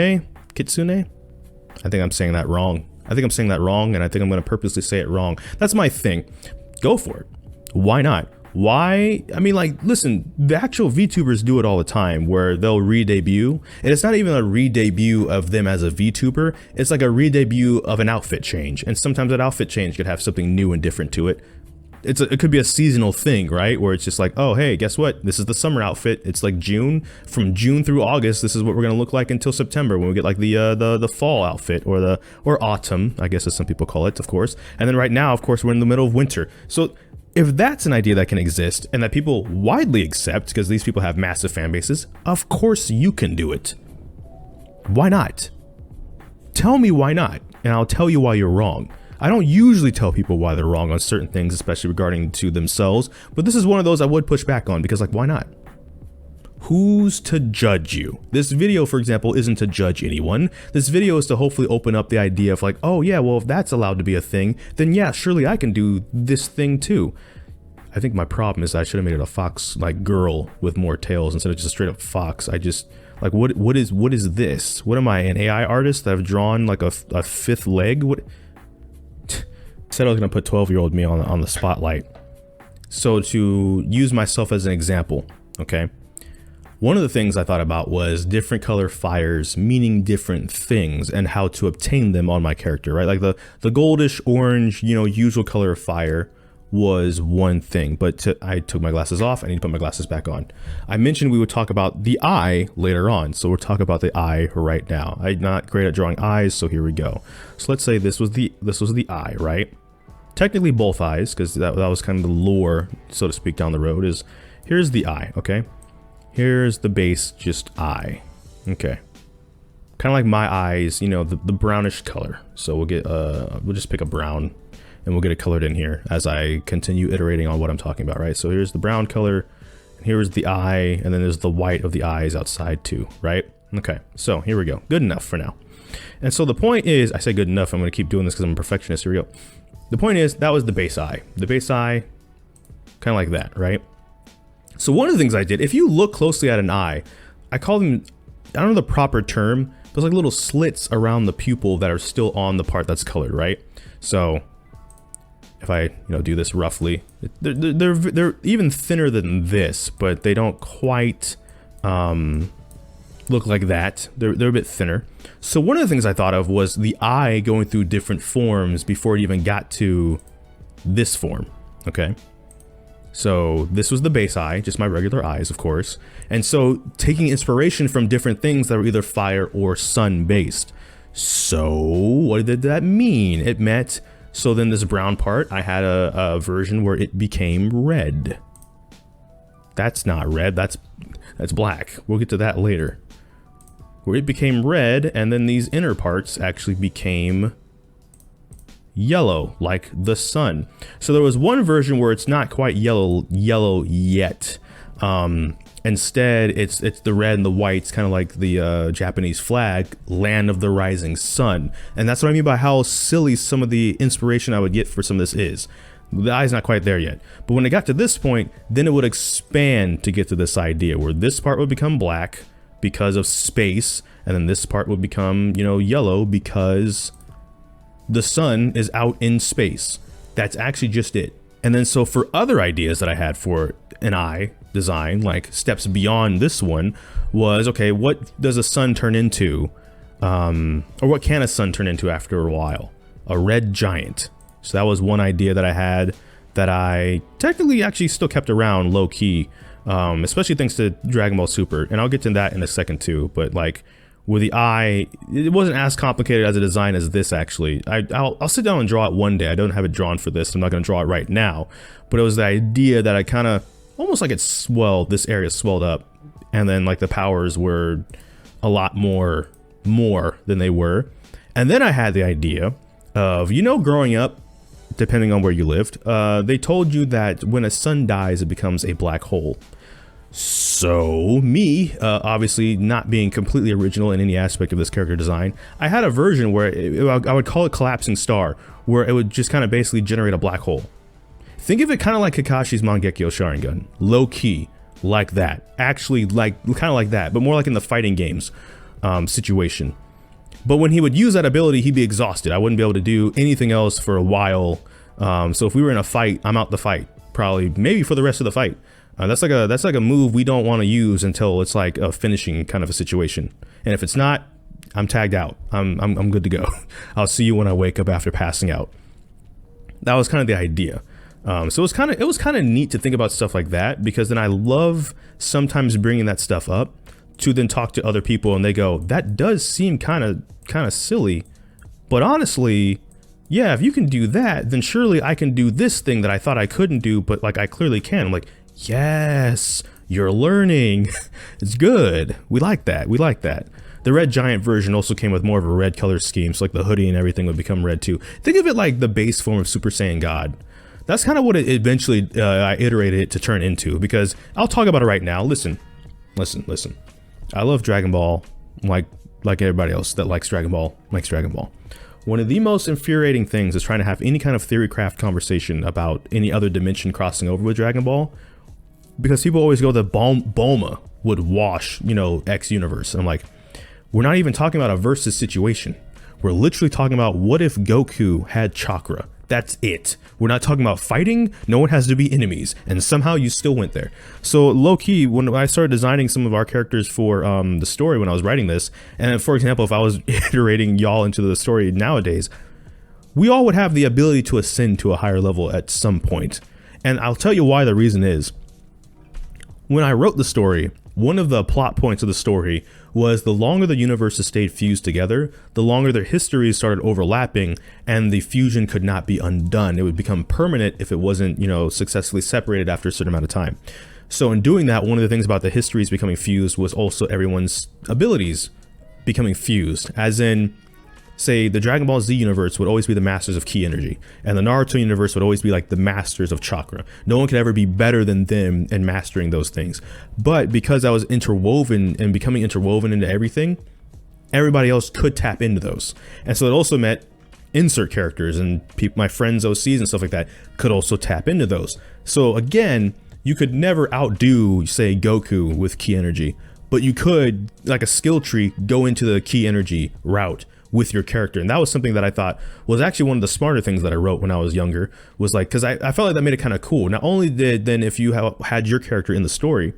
I think I'm saying that wrong. And I think I'm going to purposely say it wrong. That's my thing. Go for it. Why not? Why? I mean, like, listen, the actual VTubers do it all the time where they'll re-debut, and it's not even a re-debut of them as a VTuber, it's like a re-debut of an outfit change, and sometimes that outfit change could have something new and different to it. It could be a seasonal thing, right? Where it's just like, oh, hey, guess what? This is the summer outfit. It's like June. From June through August, this is what we're gonna look like until September when we get like the fall outfit or autumn, I guess as some people call it, of course. And then right now, of course, we're in the middle of winter. So if that's an idea that can exist and that people widely accept, because these people have massive fan bases, of course you can do it. Why not? Tell me why not, and I'll tell you why you're wrong. I don't usually tell people why they're wrong on certain things, especially regarding to themselves, but this is one of those I would push back on because, like, why not? Who's to judge you? This video, for example, isn't to judge anyone. This video is to hopefully open up the idea of like, oh yeah, well, if that's allowed to be a thing, then yeah, surely I can do this thing too. I think my problem is I should have made it a fox, like, girl with more tails instead of just a straight up fox. I just, like, what is this? What am I, an AI artist that I've drawn like a fifth leg? What? Said I was gonna put 12-year-old me on the spotlight. So to use myself as an example, okay? One of the things I thought about was different color fires meaning different things and how to obtain them on my character, right? Like the goldish orange, you know, usual color of fire was one thing, but I took my glasses off. I need to put my glasses back on. I mentioned we would talk about the eye later on, so we'll talk about the eye right now. I'm not great at drawing eyes, so here we go. So let's say this was the eye, right? Technically both eyes, because that was kind of the lore, so to speak, down the road. Is here's the eye, okay? Here's the base, just eye, okay? Kind of like my eyes, you know, the brownish color. So we'll get we'll just pick a brown, and we'll get it colored in here as I continue iterating on what I'm talking about, right? So here's the brown color, and here's the eye, and then there's the white of the eyes outside too, right? Okay, so here we go. Good enough for now. And so the point is, I say good enough, I'm gonna keep doing this because I'm a perfectionist, here we go. The point is, that was the base eye. The base eye, kind of like that, right? So one of the things I did, if you look closely at an eye, I call them, I don't know the proper term, but it's like little slits around the pupil that are still on the part that's colored, right? So if I, do this roughly, they're even thinner than this, but they don't quite look like that. They're a bit thinner. So one of the things I thought of was the eye going through different forms before it even got to this form, okay? So this was the base eye, just my regular eyes, of course. And so taking inspiration from different things that were either fire or sun based. So what did that mean? It meant, so then this brown part, I had a version where it became red. That's not red, that's black. We'll get to that later. Where it became red, and then these inner parts actually became yellow, like the sun. So there was one version where it's not quite yellow yet. Instead, it's the red and the whites, kind of like the Japanese flag, land of the rising sun. And that's what I mean by how silly some of the inspiration I would get for some of this is. The eye's not quite there yet. But when it got to this point, then it would expand to get to this idea where this part would become black because of space, and then this part would become, yellow because the sun is out in space. That's actually just it. And then so for other ideas that I had for an eye design, like steps beyond this one, was, okay, what does a sun turn into? Or what can a sun turn into after a while? A red giant. So that was one idea that I had that I technically actually still kept around low key, especially thanks to Dragon Ball Super. And I'll get to that in a second too, but like with the eye, it wasn't as complicated as a design as this actually. I'll sit down and draw it one day. I don't have it drawn for this. I'm not gonna draw it right now, but it was the idea that I kind of, almost like it swelled, this area swelled up, and then like the powers were a lot more than they were. And then I had the idea of, growing up, depending on where you lived. They told you that when a sun dies, it becomes a black hole. So me, obviously not being completely original in any aspect of this character design, I had a version where I would call it collapsing star, where it would just kind of basically generate a black hole. Think of it kind of like Kakashi's Mangekyo Sharingan, low key, like that. Actually, like kind of like that, but more like in the fighting games situation. But when he would use that ability, he'd be exhausted. I wouldn't be able to do anything else for a while. So if we were in a fight, I'm out the fight, probably maybe for the rest of the fight. That's like a move we don't want to use until it's like a finishing kind of a situation. And if it's not, I'm tagged out. I'm good to go. I'll see you when I wake up after passing out. That was kind of the idea. So it was kind of neat to think about stuff like that, because then I love sometimes bringing that stuff up to then talk to other people and they go, that does seem kind of silly, but honestly, yeah, if you can do that, then surely I can do this thing that I thought I couldn't do, but like I clearly can. I'm like, yes, you're learning. It's good. We like that. We like that. The Red Giant version also came with more of a red color scheme, so like the hoodie and everything would become red too. Think of it like the base form of Super Saiyan God. That's kind of what it eventually I iterated it to turn into, because I'll talk about it right now. Listen. I love Dragon Ball, like everybody else that likes Dragon Ball likes Dragon Ball. One of the most infuriating things is trying to have any kind of theory craft conversation about any other dimension crossing over with Dragon Ball, because people always go that Bulma would wash, X universe. And I'm like, we're not even talking about a versus situation. We're literally talking about what if Goku had chakra. That's it. We're not talking about fighting. No one has to be enemies. And somehow you still went there. So low key, when I started designing some of our characters for the story when I was writing this, and for example, if I was iterating y'all into the story nowadays, we all would have the ability to ascend to a higher level at some point. And I'll tell you why the reason is. When I wrote the story, one of the plot points of the story was the longer the universes stayed fused together, the longer their histories started overlapping, and the fusion could not be undone. It would become permanent if it wasn't, successfully separated after a certain amount of time. So in doing that, one of the things about the histories becoming fused was also everyone's abilities becoming fused, as in, say, the Dragon Ball Z universe would always be the masters of ki energy, and the Naruto universe would always be like the masters of chakra. No one could ever be better than them in mastering those things. But because I was interwoven and becoming interwoven into everything, everybody else could tap into those. And so it also meant insert characters and my friends OCs and stuff like that could also tap into those. So again, you could never outdo, say, Goku with ki energy, but you could, like a skill tree, go into the ki energy route with your character. And that was something that I thought was actually one of the smarter things that I wrote when I was younger, was like, because I felt like that made it kind of cool. Not only did then if you had your character in the story,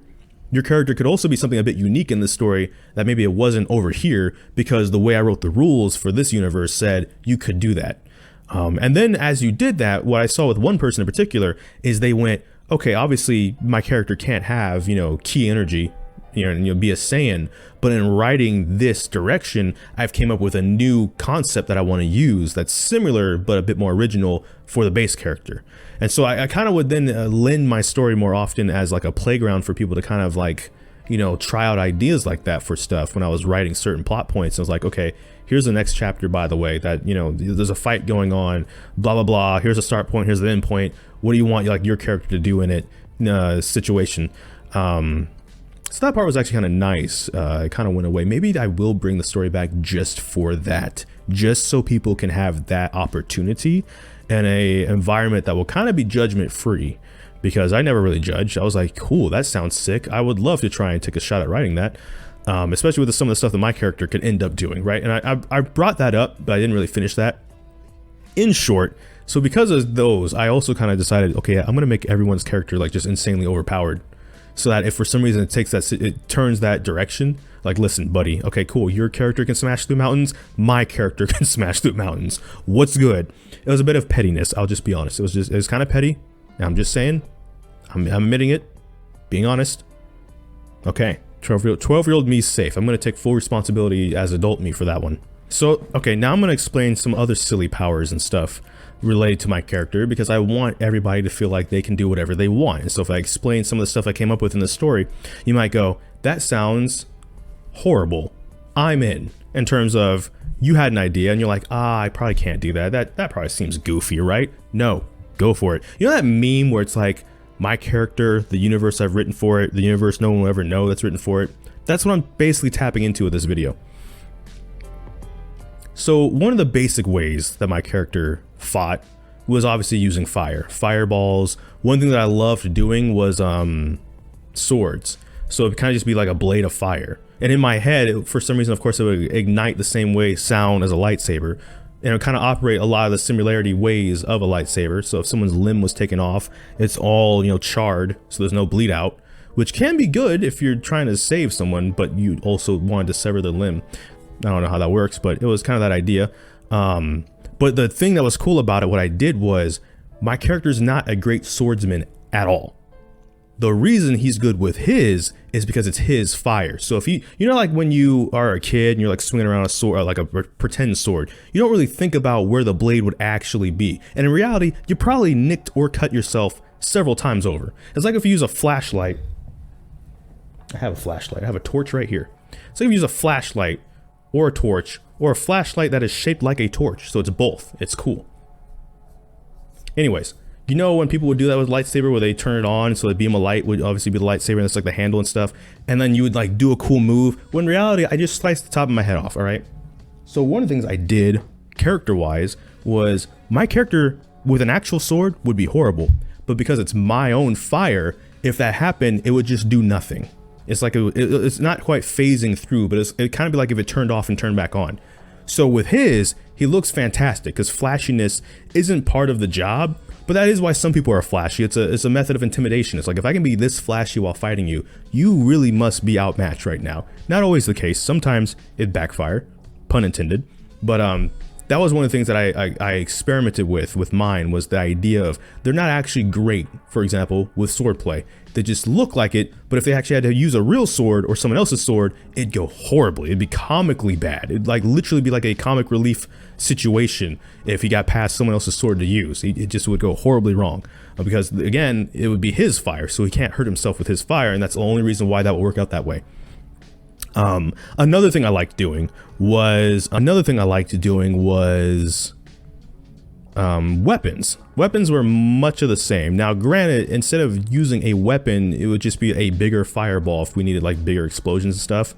your character could also be something a bit unique in the story that maybe it wasn't over here, because the way I wrote the rules for this universe said you could do that. And then as you did that, what I saw with one person in particular is they went, okay, obviously my character can't have, ki energy, and be a Saiyan, but in writing this direction, I've came up with a new concept that I want to use that's similar but a bit more original for the base character. And so I kind of would then lend my story more often as like a playground for people to kind of like, try out ideas like that for stuff when I was writing certain plot points. I was like, okay, here's the next chapter, by the way, that, there's a fight going on, blah, blah, blah. Here's a start point. Here's the end point. What do you want like your character to do in it situation? So that part was actually kind of nice. It kind of went away. Maybe I will bring the story back just for that, just so people can have that opportunity in a environment that will kind of be judgment free, because I never really judged. I was like, cool, that sounds sick. I would love to try and take a shot at writing that, especially with some of the stuff that my character could end up doing, right? And I brought that up, but I didn't really finish that. In short, so because of those, I also kind of decided, okay, I'm going to make everyone's character like just insanely overpowered. So that if for some reason it turns that direction, like, listen, buddy, okay, cool, your character can smash through mountains, my character can smash through mountains. What's good? It was a bit of pettiness, I'll just be honest. It was kind of petty. I'm just saying, I'm admitting it, being honest. Okay, 12-year-old me's safe. I'm gonna take full responsibility as adult me for that one. So, okay, now I'm gonna explain some other silly powers and stuff related to my character, because I want everybody to feel like they can do whatever they want. And so if I explain some of the stuff I came up with in the story, you might go, that sounds horrible. I'm in terms of you had an idea and you're like, I probably can't do that. That probably seems goofy, right? No, go for it. You know that meme where it's like, my character, the universe I've written for it, the universe no one will ever know that's written for it? That's what I'm basically tapping into with this video. So one of the basic ways that my character fought was obviously using fire. Fireballs. One thing that I loved doing was swords. So it would kind of just be like a blade of fire. And in my head, for some reason, of course, it would ignite the same way sound as a lightsaber. And it would kind of operate a lot of the similarity ways of a lightsaber. So if someone's limb was taken off, it's all, you know, charred, so there's no bleed out, which can be good if you're trying to save someone, but you also wanted to sever their limb. I don't know how that works, but it was kind of that idea. But the thing that was cool about it, what I did was, my character's not a great swordsman at all. The reason he's good with his is because it's his fire. So if you know, like when you are a kid and you're like swinging around a sword, like a pretend sword, you don't really think about where the blade would actually be. And in reality, you probably nicked or cut yourself several times over. It's like if you use a flashlight. I have a flashlight. I have a torch right here. So if you use a flashlight or a torch or a flashlight that is shaped like a torch. So it's both. It's cool. Anyways. You know when people would do that with lightsaber where they turn it on so the beam of light would obviously be the lightsaber and it's like the handle and stuff, and then you would like do a cool move, when in reality I just sliced the top of my head off. All right, so one of the things I did character wise was, my character with an actual sword would be horrible, but because it's my own fire, if that happened it would just do nothing. It's like it's not quite phasing through, but it kind of be like if it turned off and turned back on. So with his, he looks fantastic because flashiness isn't part of the job. But that is why some people are flashy. It's a method of intimidation. It's like, if I can be this flashy while fighting you, you really must be outmatched right now. Not always the case. Sometimes it backfire, pun intended. But that was one of the things that I experimented with mine, was the idea of they're not actually great, for example, with swordplay. They just look like it, but if they actually had to use a real sword or someone else's sword, it'd go horribly. It'd be comically bad. It'd like literally be like a comic relief situation if he got past someone else's sword to use. It just would go horribly wrong because, again, it would be his fire, so he can't hurt himself with his fire, and that's the only reason why that would work out that way. Another thing I liked doing was weapons. Weapons were much of the same. Now, granted, instead of using a weapon, it would just be a bigger fireball if we needed like bigger explosions and stuff.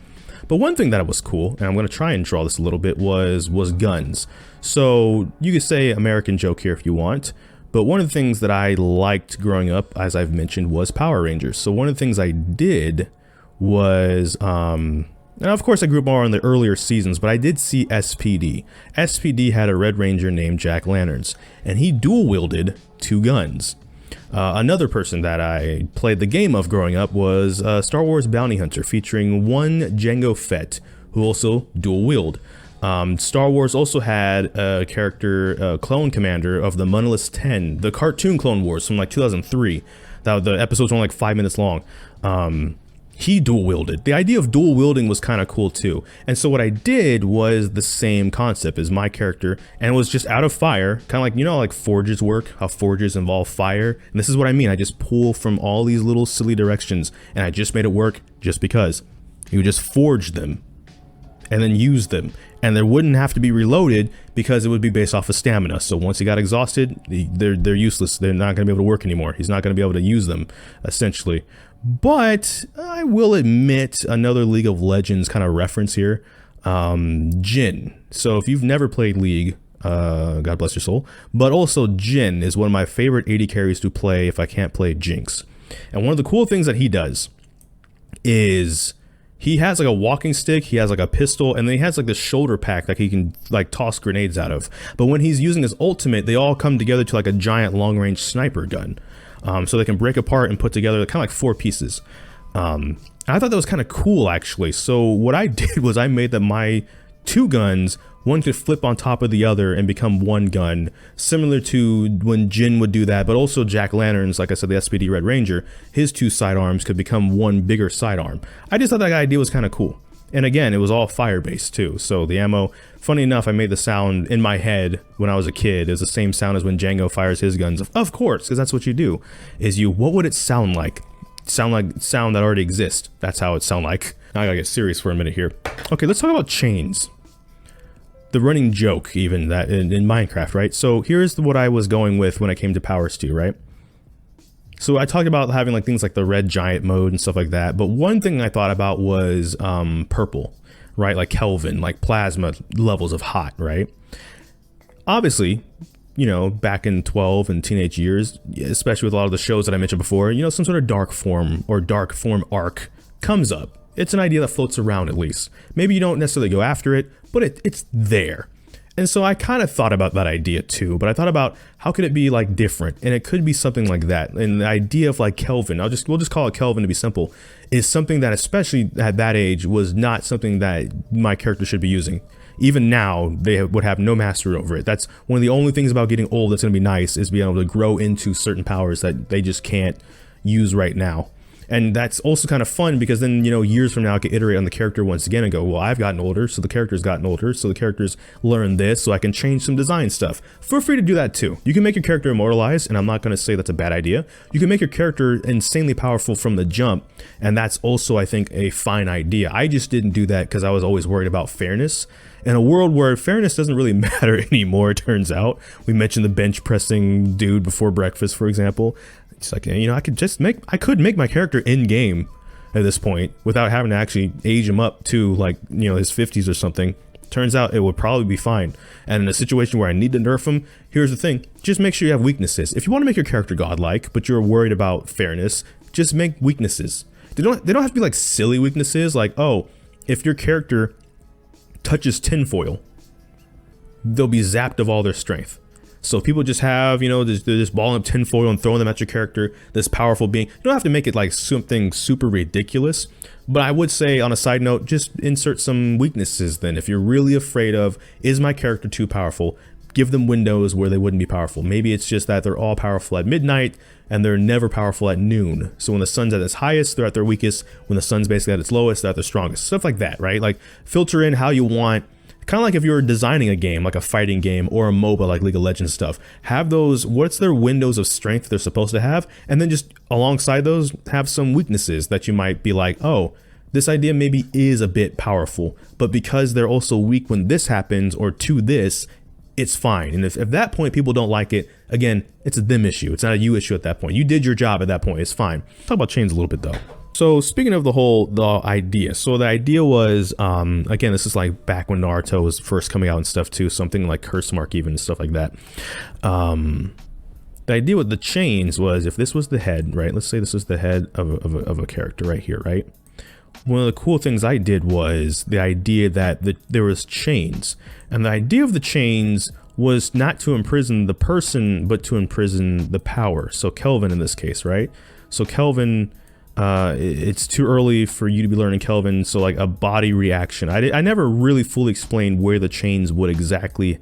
But one thing that was cool, and I'm going to try and draw this a little bit, was guns. So you could say American joke here if you want, but one of the things that I liked growing up, as I've mentioned, was Power Rangers. So one of the things I did was, and of course I grew up more in the earlier seasons, but I did see SPD. SPD had a Red Ranger named Jack Lanterns, and he dual wielded 2 guns. Another person that I played the game of growing up was Star Wars Bounty Hunter, featuring one Jango Fett, who also dual wield. Star Wars also had a character, Clone Commander of the Monolith 10, the cartoon Clone Wars from like 2003. The episodes were only like 5 minutes long. He dual wielded. The idea of dual wielding was kind of cool too. And so what I did was the same concept as my character, and it was just out of fire, kind of like, you know, like forges work, how forges involve fire. And this is what I mean. I just pull from all these little silly directions, and I just made it work just because. You would just forge them and then use them, and there wouldn't have to be reloaded because it would be based off of stamina. So once he got exhausted, they're useless. They're not going to be able to work anymore. He's not going to be able to use them, essentially. But I will admit, another League of Legends kind of reference here, Jhin. So if you've never played League, God bless your soul, but also Jhin is one of my favorite AD carries to play if I can't play Jinx. And one of the cool things that he does is he has like a walking stick, he has like a pistol, and then he has like this shoulder pack that he can like toss grenades out of. But when he's using his ultimate, they all come together to like a giant long range sniper gun. So they can break apart and put together kind of like 4 pieces. I thought that was kind of cool, actually. So what I did was I made that my 2 guns, one could flip on top of the other and become one gun, similar to when Jhin would do that, but also Jack Lanterns, like I said, the SPD Red Ranger, his 2 sidearms could become one bigger sidearm. I just thought that idea was kind of cool. And again, it was all fire-based too. So the ammo, funny enough, I made the sound in my head when I was a kid. It was the same sound as when Jango fires his guns. Of course, because that's what you do. What would it sound like? Sound that already exists. That's how it sound like. Now I gotta get serious for a minute here. Okay, let's talk about chains. the running joke even that in Minecraft, right? So here's what I was going with when I came to Power Stew, right? So I talked about having like things like the red giant mode and stuff like that, but one thing I thought about was purple, right? Like Kelvin, like plasma levels of hot, right? Obviously, you know, back in 12 and teenage years, especially with a lot of the shows that I mentioned before, you know, some sort of dark form or dark form arc comes up. It's an idea that floats around at least. Maybe you don't necessarily go after it, but it's there. And so I kind of thought about that idea too, but I thought about how could it be like different? And it could be something like that. And the idea of like Kelvin, we'll just call it Kelvin to be simple, is something that especially at that age was not something that my character should be using. Even now, they would have no mastery over it. That's one of the only things about getting old that's going to be nice, is being able to grow into certain powers that they just can't use right now. And that's also kind of fun because then, you know, years from now I can iterate on the character once again and go, well, I've gotten older, so the character's gotten older, so the character's learned this, so I can change some design stuff. Feel free to do that too. You can make your character immortalized, and I'm not going to say that's a bad idea. You can make your character insanely powerful from the jump, and that's also, I think, a fine idea. I just didn't do that because I was always worried about fairness. In a world where fairness doesn't really matter anymore, it turns out. We mentioned the bench pressing dude before breakfast, for example. It's like, you know, I could make my character in game at this point without having to actually age him up to like, you know, his 50s or something. Turns out it would probably be fine. And in a situation where I need to nerf him, here's the thing, just make sure you have weaknesses. If you want to make your character godlike, but you're worried about fairness, just make weaknesses. They don't have to be like silly weaknesses, like, oh, if your character touches tinfoil, they'll be zapped of all their strength. So people just have, you know, they're just balling up tinfoil and throwing them at your character, this powerful being. You don't have to make it like something super ridiculous, but I would say on a side note, just insert some weaknesses then. If you're really afraid of, is my character too powerful, give them windows where they wouldn't be powerful. Maybe it's just that they're all powerful at midnight and they're never powerful at noon. So when the sun's at its highest, they're at their weakest. When the sun's basically at its lowest, they're at their strongest. Stuff like that, right? Like filter in how you want. Kind of like if you were designing a game, like a fighting game or a MOBA like League of Legends stuff, have those, what's their windows of strength they're supposed to have, and then just alongside those, have some weaknesses that you might be like, oh, this idea maybe is a bit powerful, but because they're also weak when this happens or to this, it's fine. And if at that point people don't like it, again, it's a them issue. It's not a you issue at that point. You did your job at that point. It's fine. Talk about chains a little bit though. So speaking of the idea, so the idea was, again, this is like back when Naruto was first coming out and stuff too, something like Curse Mark even and stuff like that. The idea with the chains was, if this was the head, right? Let's say this is the head of a character right here, right? One of the cool things I did was the idea that there was chains, and the idea of the chains was not to imprison the person, but to imprison the power. So Kelvin in this case, right? So Kelvin, it's too early for you to be learning Kelvin, so like a body reaction. I never really fully explained where the chains would exactly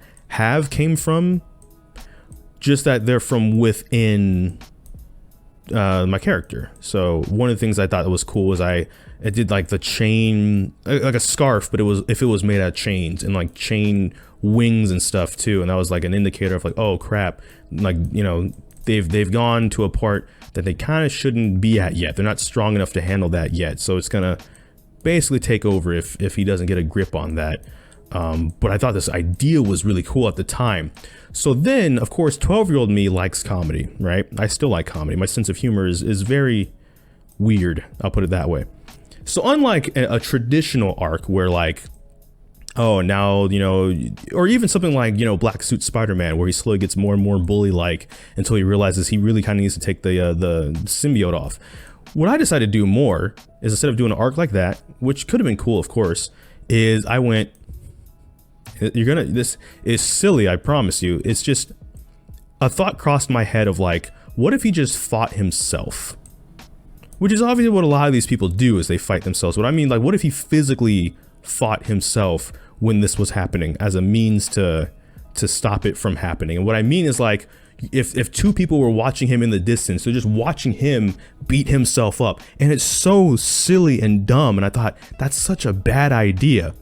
came from, just that they're from within my character. So one of the things I thought that was cool was I did like the chain, like a scarf, but if it was made out of chains and like chain wings and stuff too, and that was like an indicator of like, oh crap, like, you know, they've gone to a part that they kind of shouldn't be at yet. They're not strong enough to handle that yet. So it's gonna basically take over if he doesn't get a grip on that. But I thought this idea was really cool at the time. So then, of course, 12-year-old me likes comedy, right? I still like comedy. My sense of humor is very weird, I'll put it that way. So unlike a traditional arc where like, oh, now, you know, or even something like, you know, Black Suit Spider-Man, where he slowly gets more and more bully-like until he realizes he really kind of needs to take the symbiote off. What I decided to do more is, instead of doing an arc like that, which could have been cool, of course, is I went, this is silly, I promise you. It's just a thought crossed my head of like, what if he just fought himself? Which is obviously what a lot of these people do, is they fight themselves. What I mean, like, what if he physically fought himself when this was happening as a means to stop it from happening? And what I mean is, like, if two people were watching him in the distance, they're just watching him beat himself up, and it's so silly and dumb, and I thought, that's such a bad idea.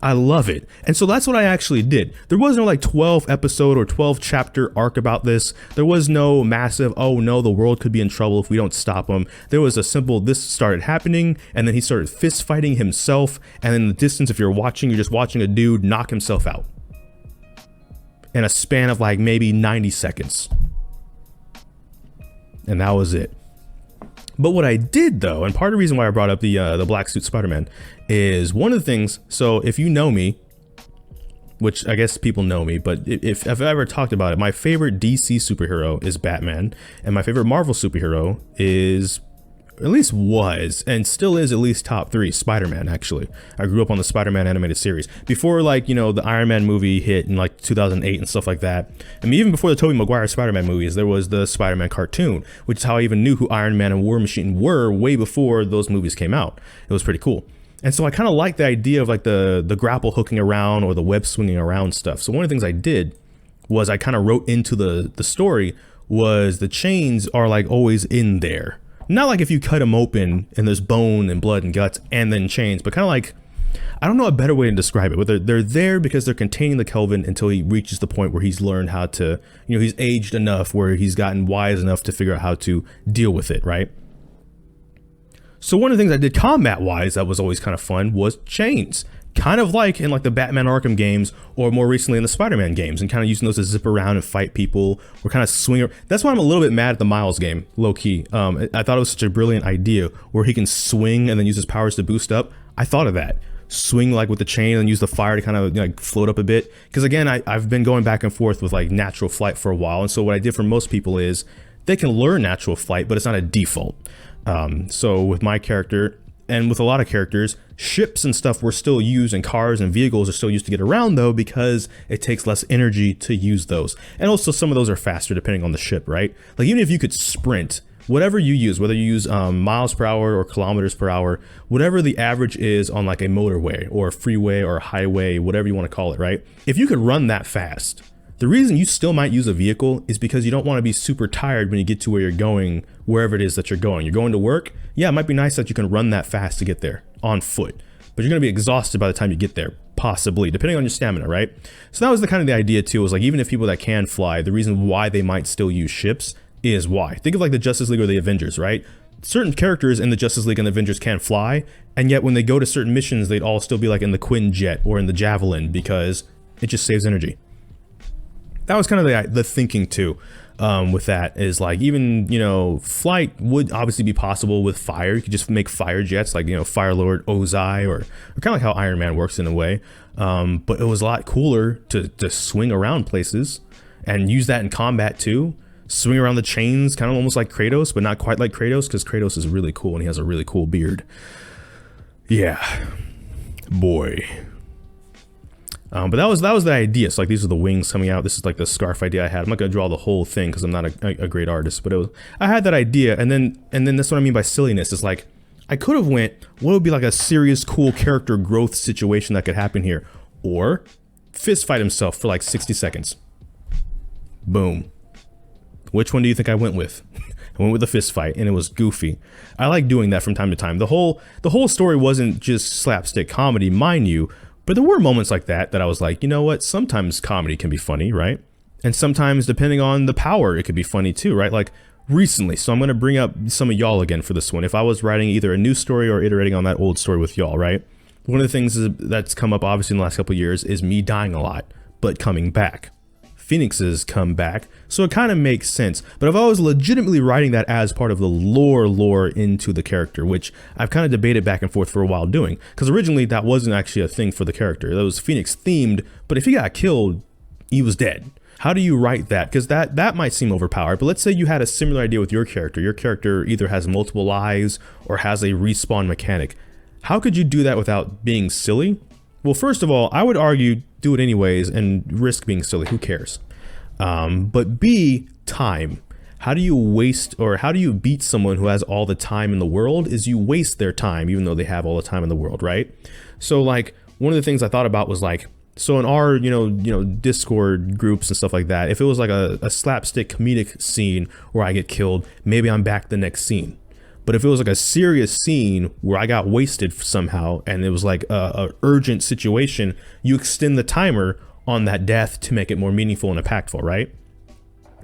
I love it. And so that's what I actually did. There was no like 12 episode or 12 chapter arc about this. There was no massive, oh no, the world could be in trouble if we don't stop him. There was a simple, this started happening, and then he started fist fighting himself, and in the distance, if you're watching, you're just watching a dude knock himself out. in a span of like maybe 90 seconds. And that was it. But what I did though, and part of the reason why I brought up the black suit Spider-Man is one of the things, so if you know me, which I guess people know me, but if I've ever talked about it, my favorite DC superhero is Batman, and my favorite Marvel superhero is, at least was, and still is at least top 3, Spider-Man, actually. I grew up on the Spider-Man animated series. Before, like, you know, the Iron Man movie hit in, like, 2008 and stuff like that. I mean, even before the Tobey Maguire Spider-Man movies, there was the Spider-Man cartoon, which is how I even knew who Iron Man and War Machine were way before those movies came out. It was pretty cool. And so I kind of like the idea of, like, the grapple hooking around or the web swinging around stuff. So one of the things I did was I kind of wrote into the story was the chains are, like, always in there. Not like if you cut them open and there's bone and blood and guts and then chains, but kind of like, I don't know a better way to describe it, but they're there because they're containing the Kelvin until he reaches the point where he's learned how to, you know, he's aged enough where he's gotten wise enough to figure out how to deal with it, right? So one of the things I did combat wise that was always kind of fun was chains. Kind of like in like the Batman Arkham games, or more recently in the Spider-Man games, and kind of using those to zip around and fight people or kind of swing. That's why I'm a little bit mad at the Miles game, low key. I thought it was such a brilliant idea where he can swing and then use his powers to boost up. I thought of that. Swing like with the chain and use the fire to kind of like float up a bit. Because again, I've been going back and forth with like natural flight for a while. And so what I did for most people is they can learn natural flight, but it's not a default. So with my character, and with a lot of characters, ships and stuff were still used, and cars and vehicles are still used to get around though, because it takes less energy to use those. And also some of those are faster depending on the ship, right? Like even if you could sprint, whatever you use, whether you use miles per hour or kilometers per hour, whatever the average is on like a motorway or a freeway or a highway, whatever you want to call it, right? If you could run that fast, the reason you still might use a vehicle is because you don't want to be super tired when you get to where you're going, wherever it is that you're going. You're going to work. Yeah, it might be nice that you can run that fast to get there on foot, but you're going to be exhausted by the time you get there, possibly, depending on your stamina, right? So that was the kind of the idea too, was like, even if people that can fly, the reason why they might still use ships is why. Think of like the Justice League or the Avengers, right? Certain characters in the Justice League and the Avengers can fly, and yet when they go to certain missions, they'd all still be like in the Quinjet or in the Javelin because it just saves energy. That was kind of the thinking too, with that is like, even, you know, flight would obviously be possible with fire. You could just make fire jets like, you know, Fire Lord Ozai or kind of like how Iron Man works in a way. But it was a lot cooler to swing around places and use that in combat too. Swing around the chains, kind of almost like Kratos, but not quite like Kratos, because Kratos is really cool and he has a really cool beard. Yeah, boy. But that was the idea. So like, these are the wings coming out. This is like the scarf idea I had. I'm not gonna draw the whole thing because I'm not a great artist, but I had that idea, and then that's what I mean by silliness. Is like, I could have went, what would be like a serious cool character growth situation that could happen here, or fist fight himself for like 60 seconds. Boom. Which one do you think I went with? I went with the fist fight, and it was goofy. I like doing that from time to time. The whole story wasn't just slapstick comedy, mind you. But there were moments like that I was like, you know what? Sometimes comedy can be funny, right? And sometimes, depending on the power, it could be funny too, right? Like recently, so I'm going to bring up some of y'all again for this one. If I was writing either a new story or iterating on that old story with y'all, right? One of the things that's come up obviously in the last couple of years is me dying a lot, but coming back. Phoenixes come back, so it kind of makes sense. But if I was legitimately writing that as part of the lore into the character, which I've kind of debated back and forth for a while doing, because originally that wasn't actually a thing for the character. That was Phoenix themed, but if he got killed, he was dead. How do you write that? Because that might seem overpowered, but let's say you had a similar idea with your character. Your character either has multiple lives or has a respawn mechanic. How could you do that without being silly? Well, first of all, I would argue do it anyways and risk being silly. Who cares? But B, time. How do you waste, or how do you beat someone who has all the time in the world? Is you waste their time even though they have all the time in the world, right? So like, one of the things I thought about was like, so in our, you know, Discord groups and stuff like that, if it was like a slapstick comedic scene where I get killed, maybe I'm back the next scene. But if it was like a serious scene where I got wasted somehow and it was like a urgent situation, you extend the timer on that death to make it more meaningful and impactful, right?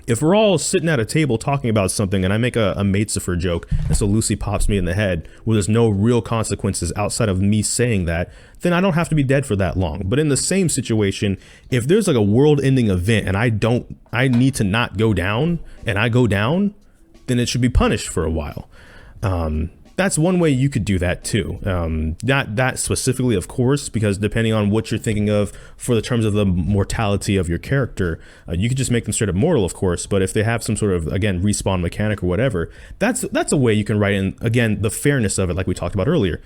If we're all sitting at a table talking about something and I make a Maetzifer joke and so Lucy pops me in the head where there's no real consequences outside of me saying that, then I don't have to be dead for that long. But in the same situation, if there's like a world ending event and I need to not go down and I go down, then it should be punished for a while. That's one way you could do that too. Not that specifically, of course, because depending on what you're thinking of for the terms of the mortality of your character, you could just make them straight up mortal, of course. But if they have some sort of, again, respawn mechanic or whatever, that's a way you can write in, again, the fairness of it, like we talked about earlier,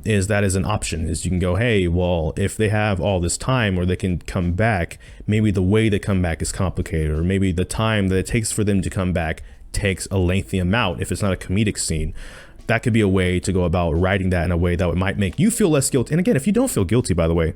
is that is an option, is you can go, hey, well, if they have all this time where they can come back, maybe the way they come back is complicated, or maybe the time that it takes for them to come back takes a lengthy amount if it's not a comedic scene. That could be a way to go about writing that in a way that might make you feel less guilty. And again, if you don't feel guilty, by the way,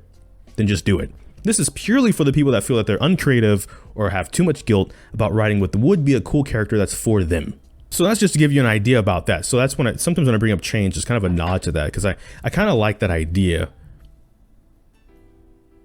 then just do it. This is purely for the people that feel that they're uncreative or have too much guilt about writing what would be a cool character that's for them. So that's just to give you an idea about that. So that's when sometimes when I bring up change, it's kind of a nod to that, because I kind of like that idea.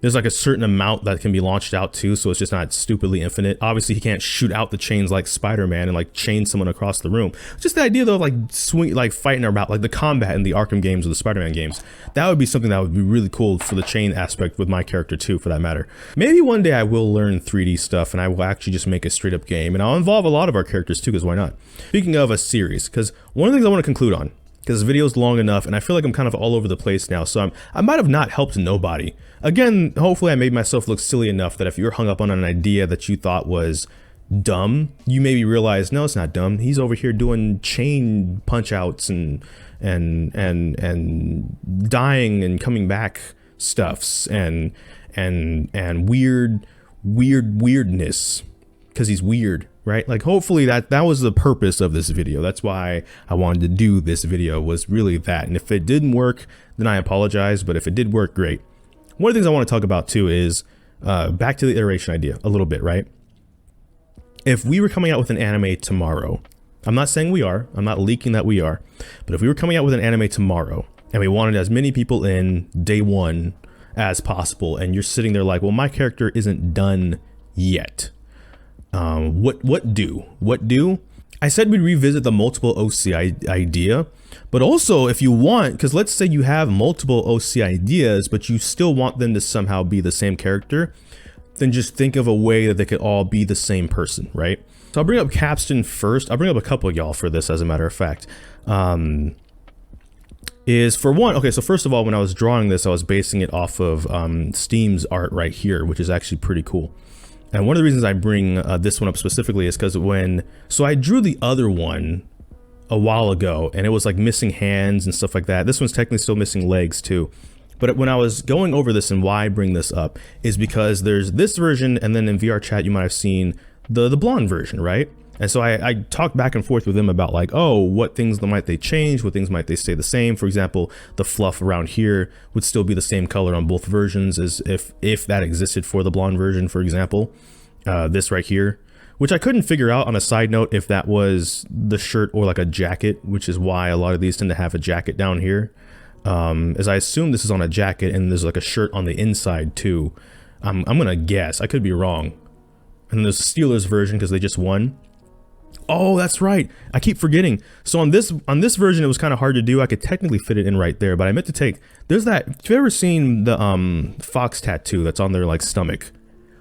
There's like a certain amount that can be launched out too, so it's just not stupidly infinite. Obviously, he can't shoot out the chains like Spider-Man and like chain someone across the room. Just the idea though of like fighting about like the combat in the Arkham games or the Spider-Man games. That would be something that would be really cool for the chain aspect with my character too, for that matter. Maybe one day I will learn 3D stuff and I will actually just make a straight up game, and I'll involve a lot of our characters too, because why not? Speaking of a series, because one of the things I want to conclude on, because the video's long enough and I feel like I'm kind of all over the place now, so I might have not helped nobody. Again, hopefully I made myself look silly enough that if you're hung up on an idea that you thought was dumb, you maybe realize, no, it's not dumb. He's over here doing chain punch outs and dying and coming back stuffs and weirdness, because he's weird. Right? Like, hopefully that was the purpose of this video. That's why I wanted to do this video, was really that. And if it didn't work, then I apologize. But if it did work, great. One of the things I want to talk about too is back to the iteration idea a little bit, right? If we were coming out with an anime tomorrow, I'm not saying we are, I'm not leaking that we are, but if we were coming out with an anime tomorrow and we wanted as many people in day one as possible, and you're sitting there like, well, my character isn't done yet. What do? I said we'd revisit the multiple OC idea, but also if you want, because let's say you have multiple OC ideas, but you still want them to somehow be the same character, then just think of a way that they could all be the same person, right? So I'll bring up Capstan first. I'll bring up a couple of y'all for this, as a matter of fact. Is for one, okay, so first of all, when I was drawing this, I was basing it off of Steam's art right here, which is actually pretty cool. And one of the reasons I bring this one up specifically is because so I drew the other one a while ago and it was like missing hands and stuff like that. This one's technically still missing legs too. But when I was going over this, and why I bring this up is because there's this version, and then in VR chat you might have seen the blonde version, right? And so I talked back and forth with them about like, oh, what things might they change? What things might they stay the same? For example, the fluff around here would still be the same color on both versions as if that existed for the blonde version, for example. This right here, which I couldn't figure out, on a side note, if that was the shirt or like a jacket, which is why a lot of these tend to have a jacket down here. As I assume this is on a jacket and there's like a shirt on the inside too. I'm gonna guess, I could be wrong. And then there's the Steelers version because they just won. Oh, that's right. I keep forgetting. So on this version, it was kind of hard to do. I could technically fit it in right there, but I meant to take, there's that, have you ever seen the fox tattoo that's on their like stomach?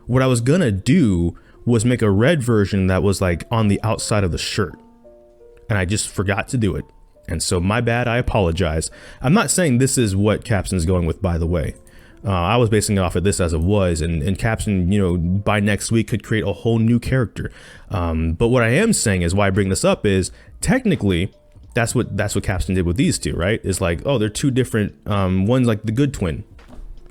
What I was gonna do was make a red version that was like on the outside of the shirt, and I just forgot to do it. And so my bad, I apologize. I'm not saying this is what Capstan's going with, by the way. I was basing it off of this as it was, and Capstan, you know, by next week could create a whole new character. But what I am saying is, why I bring this up is, technically, that's what Capstan did with these two, right? Is like, oh, they're two different, one's like the good twin.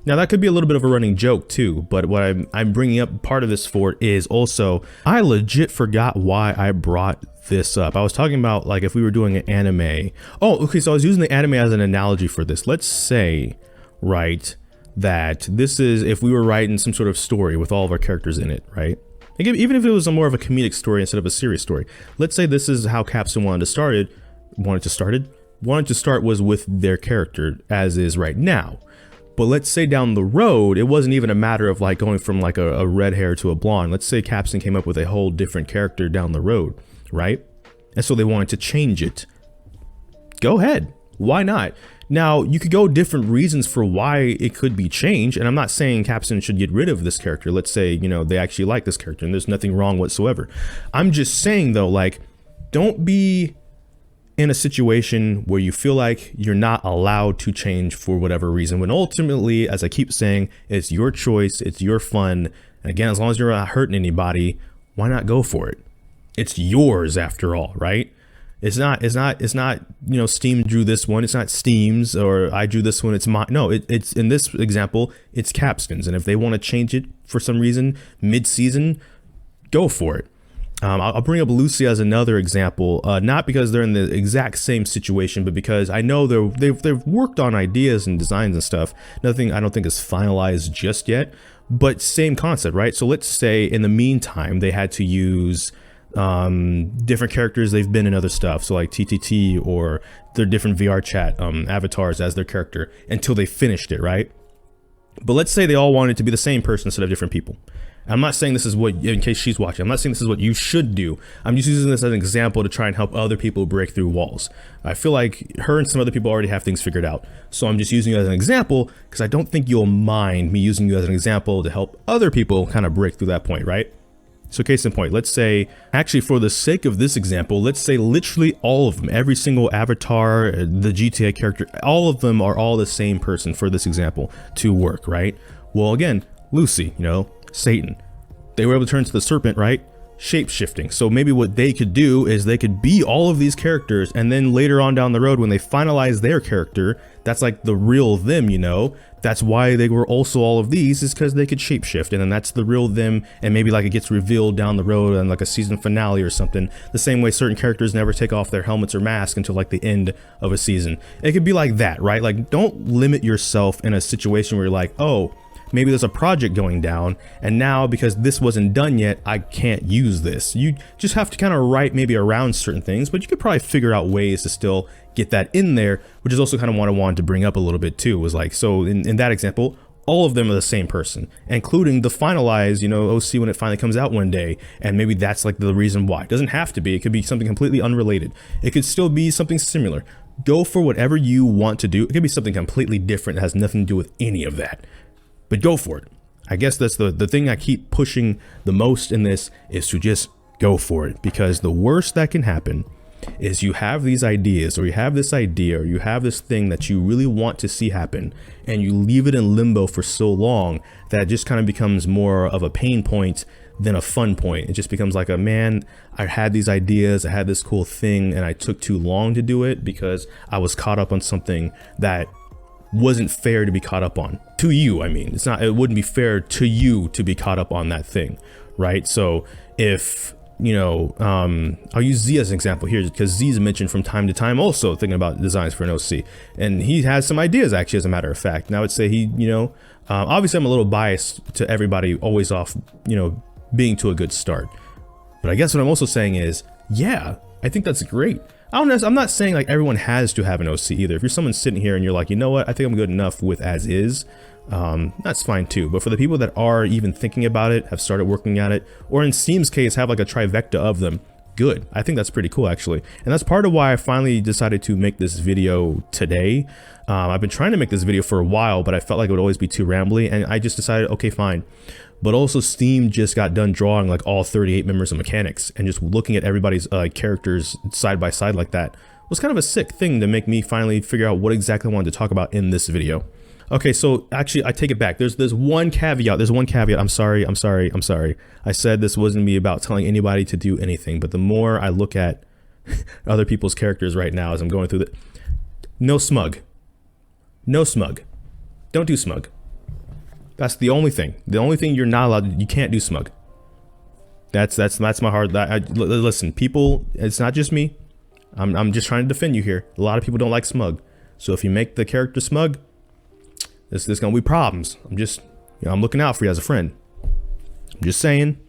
Now that could be a little bit of a running joke too, but what I'm bringing up part of this for is also, I legit forgot why I brought this up. I was talking about like if we were doing an anime. Oh, okay, so I was using the anime as an analogy for this. Let's say, right, that this is if we were writing some sort of story with all of our characters in it, right? Even if it was more of a comedic story instead of a serious story. Let's say this is how Capstan wanted to start was with their character as is right now. But let's say down the road, it wasn't even a matter of like going from like a red hair to a blonde. Let's say Capstan came up with a whole different character down the road, right? And so they wanted to change it. Go ahead. Why not? Now, you could go different reasons for why it could be changed, and I'm not saying Capstan should get rid of this character. Let's say, you know, they actually like this character and there's nothing wrong whatsoever. I'm just saying though, like, don't be in a situation where you feel like you're not allowed to change for whatever reason, when ultimately, as I keep saying, it's your choice, it's your fun. And again, as long as you're not hurting anybody, why not go for it? It's yours after all, right? It's not, you know, Steam drew this one. It's not Steam's, or I drew this one. It's mine. No, it's in this example, it's Capstan's. And if they want to change it for some reason mid-season, go for it. I'll bring up Lucy as another example, not because they're in the exact same situation, but because I know they've worked on ideas and designs and stuff. Nothing I don't think is finalized just yet, but same concept, right? So let's say in the meantime, they had to use different characters they've been in other stuff, so like TTT or their different VR chat avatars as their character until they finished it, right? But let's say they all wanted to be the same person instead of different people. I'm not saying this is what, in case she's watching, I'm not saying this is what you should do. I'm just using this as an example to try and help other people break through walls. I feel like her and some other people already have things figured out. So I'm just using you as an example because I don't think you'll mind me using you as an example to help other people kind of break through that point, right? So case in point, let's say, actually for the sake of this example, let's say literally all of them, every single avatar, the GTA character, all of them are all the same person for this example to work, right? Well, again, Lucy, you know, Satan, they were able to turn to the serpent, right? Shape shifting. So maybe what they could do is they could be all of these characters, and then later on down the road when they finalize their character, that's like the real them, you know? That's why they were also all of these, is because they could shapeshift, and then that's the real them, and maybe like it gets revealed down the road on like a season finale or something. The same way certain characters never take off their helmets or masks until like the end of a season. It could be like that, right? Like, don't limit yourself in a situation where you're like, oh, maybe there's a project going down, and now because this wasn't done yet, I can't use this. You just have to kind of write maybe around certain things, but you could probably figure out ways to still get that in there, which is also kind of what I wanted to bring up a little bit too, was like, so in that example, all of them are the same person, including the finalized, you know, OC when it finally comes out one day, and maybe that's like the reason why. It doesn't have to be, it could be something completely unrelated. It could still be something similar. Go for whatever you want to do. It could be something completely different that has nothing to do with any of that. But go for it. I guess that's the thing I keep pushing the most in this, is to just go for it, because the worst that can happen is you have these ideas, or you have this idea, or you have this thing that you really want to see happen, and you leave it in limbo for so long that it just kind of becomes more of a pain point than a fun point. It just becomes like, a man, I had these ideas, I had this cool thing, and I took too long to do it because I was caught up on something that wasn't fair to be caught up on. To you, I mean, it wouldn't be fair to you to be caught up on that thing, right? So if, you know, I'll use Z as an example here, because Z's mentioned from time to time also thinking about designs for an OC, and he has some ideas actually, as a matter of fact. And I would say he, you know, obviously I'm a little biased to everybody always off, you know, being to a good start. But I guess what I'm also saying is, yeah, I think that's great. I'm not saying like everyone has to have an OC either. If you're someone sitting here and you're like, you know what, I think I'm good enough with as is, that's fine too. But for the people that are even thinking about it, have started working at it, or in Steam's case have like a trifecta of them, good. I think that's pretty cool actually. And that's part of why I finally decided to make this video today. I've been trying to make this video for a while, but I felt like it would always be too rambly, and I just decided, okay, fine. But also Steam just got done drawing like all 38 members of mechanics, and just looking at everybody's characters side by side like that was kind of a sick thing to make me finally figure out what exactly I wanted to talk about in this video. Okay, so actually I take it back. There's one caveat. I'm sorry. I said this wasn't me about telling anybody to do anything, but the more I look at other people's characters right now as I'm going through the, no smug. Don't do smug. That's the only thing. The only thing you're not allowed to, you can't do smug. That's my heart. Listen, people, it's not just me. I'm just trying to defend you here. A lot of people don't like smug. So if you make the character smug, there's gonna be problems. I'm looking out for you as a friend. I'm just saying,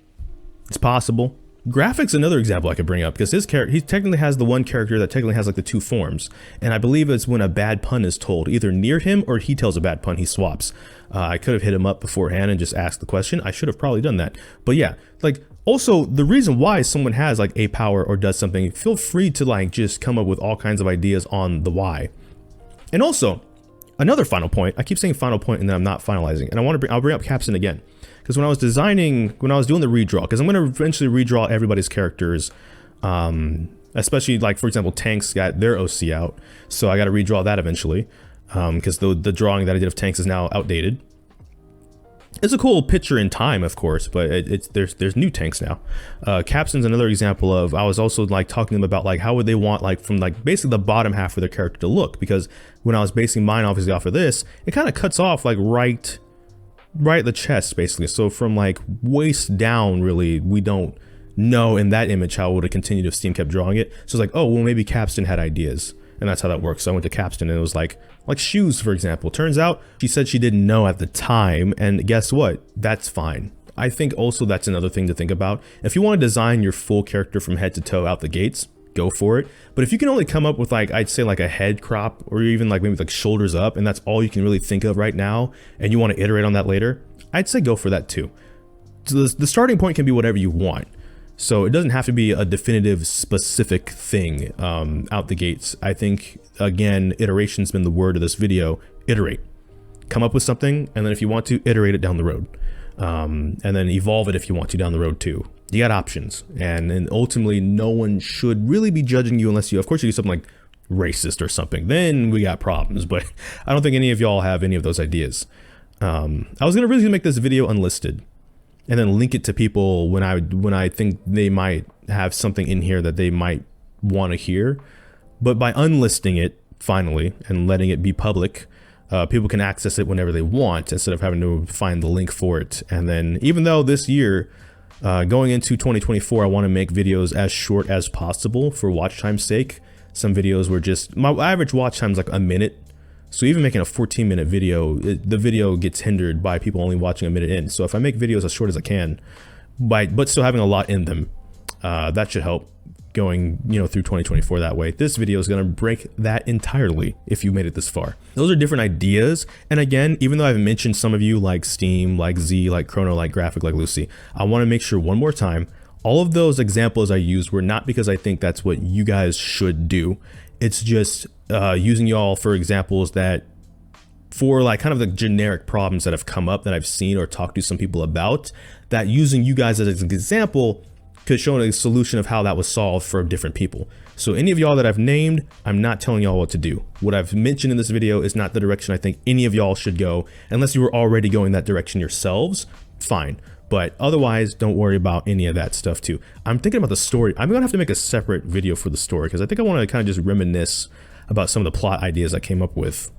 it's possible. Graphic's another example I could bring up, because his character, he technically has the one character that technically has like the two forms, and I believe it's when a bad pun is told, either near him or he tells a bad pun, he swaps. I could have hit him up beforehand and just asked the question. I should have probably done that. But yeah, like, also the reason why someone has like a power or does something, feel free to like just come up with all kinds of ideas on the why. And also, another final point, I keep saying final point and then I'm not finalizing, and I'll bring up Capstan again. Because when I was doing the redraw, because I'm going to eventually redraw everybody's characters, especially like, for example, Tanks got their OC out, so I got to redraw that eventually, because the drawing that I did of Tanks is now outdated. It's a cool picture in time, of course, but there's new Tanks now. Capstan's another example of, I was also like talking to them about like how would they want like from like basically the bottom half of their character to look, because when I was basing mine obviously off of this, it kind of cuts off like right at the chest basically. So from like waist down, really, we don't know in that image how it would have continued if Steam kept drawing it. So it's like, oh well, maybe Capstan had ideas, and that's how that works. So I went to Capstan and it was like shoes, for example. Turns out she said she didn't know at the time, and guess what? That's fine. I think also that's another thing to think about. If you want to design your full character from head to toe out the gates, go for it. But if you can only come up with like, I'd say like a head crop, or even like maybe like shoulders up, and that's all you can really think of right now, and you want to iterate on that later, I'd say go for that too. So the starting point can be whatever you want. So it doesn't have to be a definitive specific thing out the gates. I think, again, iteration's been the word of this video. Iterate. Come up with something, and then if you want to, iterate it down the road. And then evolve it if you want to down the road too. You got options, and ultimately no one should really be judging you unless you, of course, you do something like racist or something. Then we got problems, but I don't think any of y'all have any of those ideas. I was gonna really make this video unlisted, and then link it to people when I think they might have something in here that they might want to hear. But by unlisting it finally and letting it be public, people can access it whenever they want instead of having to find the link for it. And then, even though this year, going into 2024, I want to make videos as short as possible for watch time's sake. Some videos were just, my average watch time is like a minute. So even making a 14-minute video, the video gets hindered by people only watching a minute in. So if I make videos as short as I can, but still having a lot in them, that should help going, through 2024 that way. This video is going to break that entirely if you made it this far. Those are different ideas. And again, even though I've mentioned some of you like Steam, like Z, like Chrono, like Graphic, like Lucy, I want to make sure one more time, all of those examples I used were not because I think that's what you guys should do. It's just using y'all for examples that, for like kind of the generic problems that have come up that I've seen or talked to some people about, that using you guys as an example could show a solution of how that was solved for different people. So any of y'all that I've named, I'm not telling y'all what to do. What I've mentioned in this video is not the direction I think any of y'all should go, unless you were already going that direction yourselves, fine. But otherwise, don't worry about any of that stuff too. I'm thinking about the story. I'm gonna have to make a separate video for the story, because I think I want to kind of just reminisce about some of the plot ideas I came up with.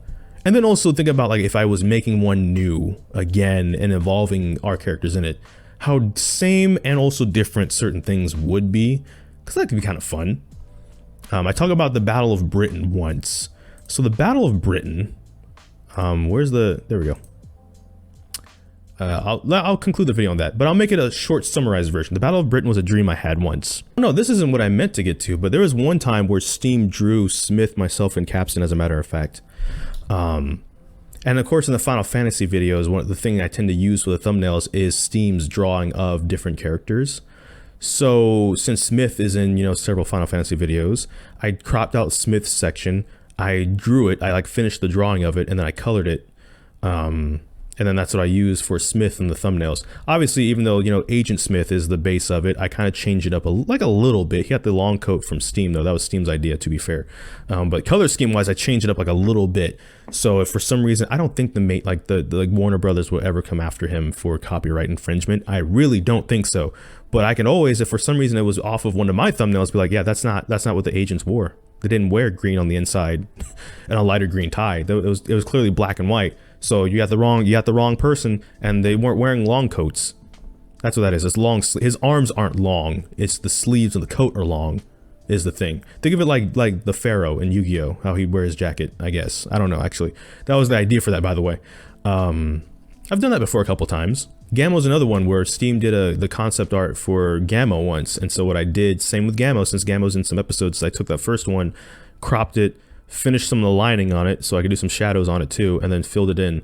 And then also think about like if I was making one new again and involving our characters in it, how same and also different certain things would be, because that could be kind of fun. I talk about the Battle of Britain once. So the Battle of Britain, there we go. I'll conclude the video on that, but I'll make it a short summarized version. The Battle of Britain was a dream I had once. No, this isn't what I meant to get to, but there was one time where Steam drew Smith, myself, and Capstan, as a matter of fact. And of course, in the Final Fantasy videos, one of the thing I tend to use for the thumbnails is Steam's drawing of different characters. So since Smith is in, several Final Fantasy videos, I cropped out Smith's section. I drew it. I like finished the drawing of it, and then I colored it. And then that's what I use for Smith in the thumbnails. Obviously, even though, Agent Smith is the base of it, I kind of changed it up a little bit. He got the long coat from Steam, though. That was Steam's idea, to be fair. But color scheme-wise, I changed it up like a little bit. So if for some reason, I don't think the Warner Brothers will ever come after him for copyright infringement. I really don't think so. But I can always, if for some reason it was off of one of my thumbnails, be like, yeah, that's not what the agents wore. They didn't wear green on the inside and a lighter green tie. It was clearly black and white. So you got the wrong person, and they weren't wearing long coats. That's what that is. It's long. His arms aren't long. It's the sleeves of the coat are long, is the thing. Think of it like the Pharaoh in Yu-Gi-Oh, how he wears his jacket. I guess I don't know. Actually, that was the idea for that, by the way. I've done that before a couple times. Gamo's another one where Steam did the concept art for Gamo once, and so what I did, same with Gamo, since Gamo's in some episodes, I took that first one, cropped it, finished some of the lining on it so I could do some shadows on it too, and then filled it in.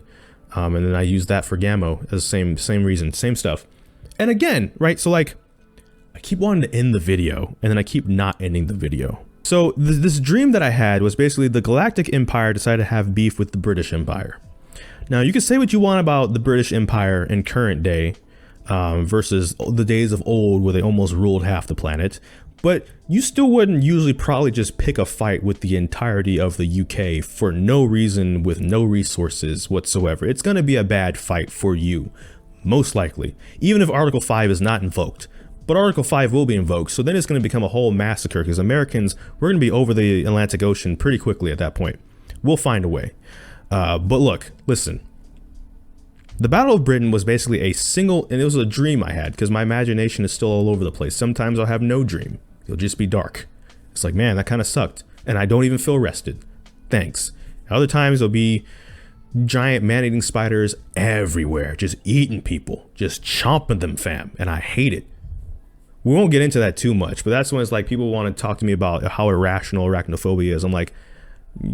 And then I used that for Gamo as the same reason, same stuff. And again, right, so like, I keep wanting to end the video, and then I keep not ending the video. So this dream that I had was basically the Galactic Empire decided to have beef with the British Empire. Now, you can say what you want about the British Empire in current day versus the days of old where they almost ruled half the planet, but you still wouldn't usually probably just pick a fight with the entirety of the UK for no reason with no resources whatsoever. It's going to be a bad fight for you, most likely, even if Article 5 is not invoked. But Article 5 will be invoked, so then it's going to become a whole massacre because Americans, we're going to be over the Atlantic Ocean pretty quickly at that point. We'll find a way. But look, listen, the Battle of Britain was basically a single, and it was a dream I had because my imagination is still all over the place. Sometimes I'll have no dream. It'll just be dark. It's like, man, that kind of sucked. And I don't even feel rested. Thanks. Other times there'll be giant man-eating spiders everywhere, just eating people, just chomping them, fam. And I hate it. We won't get into that too much, but that's when it's like people want to talk to me about how irrational arachnophobia is. I'm like,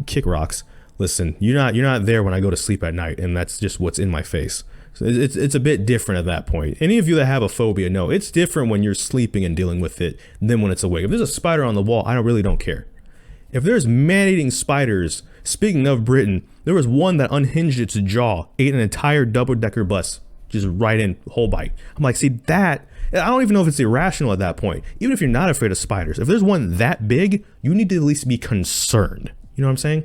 kick rocks. Listen, you're not there when I go to sleep at night, and that's just what's in my face. So it's a bit different at that point. Any of you that have a phobia know it's different when you're sleeping and dealing with it than when it's awake. If there's a spider on the wall, I really don't care. If there's man-eating spiders, speaking of Britain, there was one that unhinged its jaw, ate an entire double-decker bus, just right in, whole bite. I'm like, see that? I don't even know if it's irrational at that point. Even if you're not afraid of spiders, if there's one that big, you need to at least be concerned. You know what I'm saying?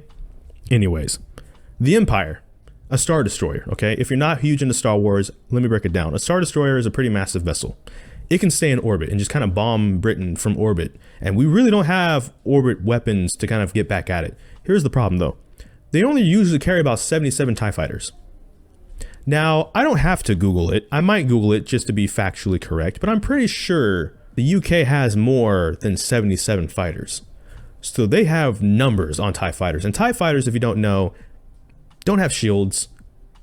Anyways, the Empire, a Star Destroyer, okay? If you're not huge into Star Wars, let me break it down. A Star Destroyer is a pretty massive vessel. It can stay in orbit and just kind of bomb Britain from orbit. And we really don't have orbit weapons to kind of get back at it. Here's the problem though. They only usually carry about 77 TIE fighters. Now, I don't have to Google it. I might Google it just to be factually correct, but I'm pretty sure the UK has more than 77 fighters. So they have numbers on TIE fighters. And TIE fighters, if you don't know, don't have shields,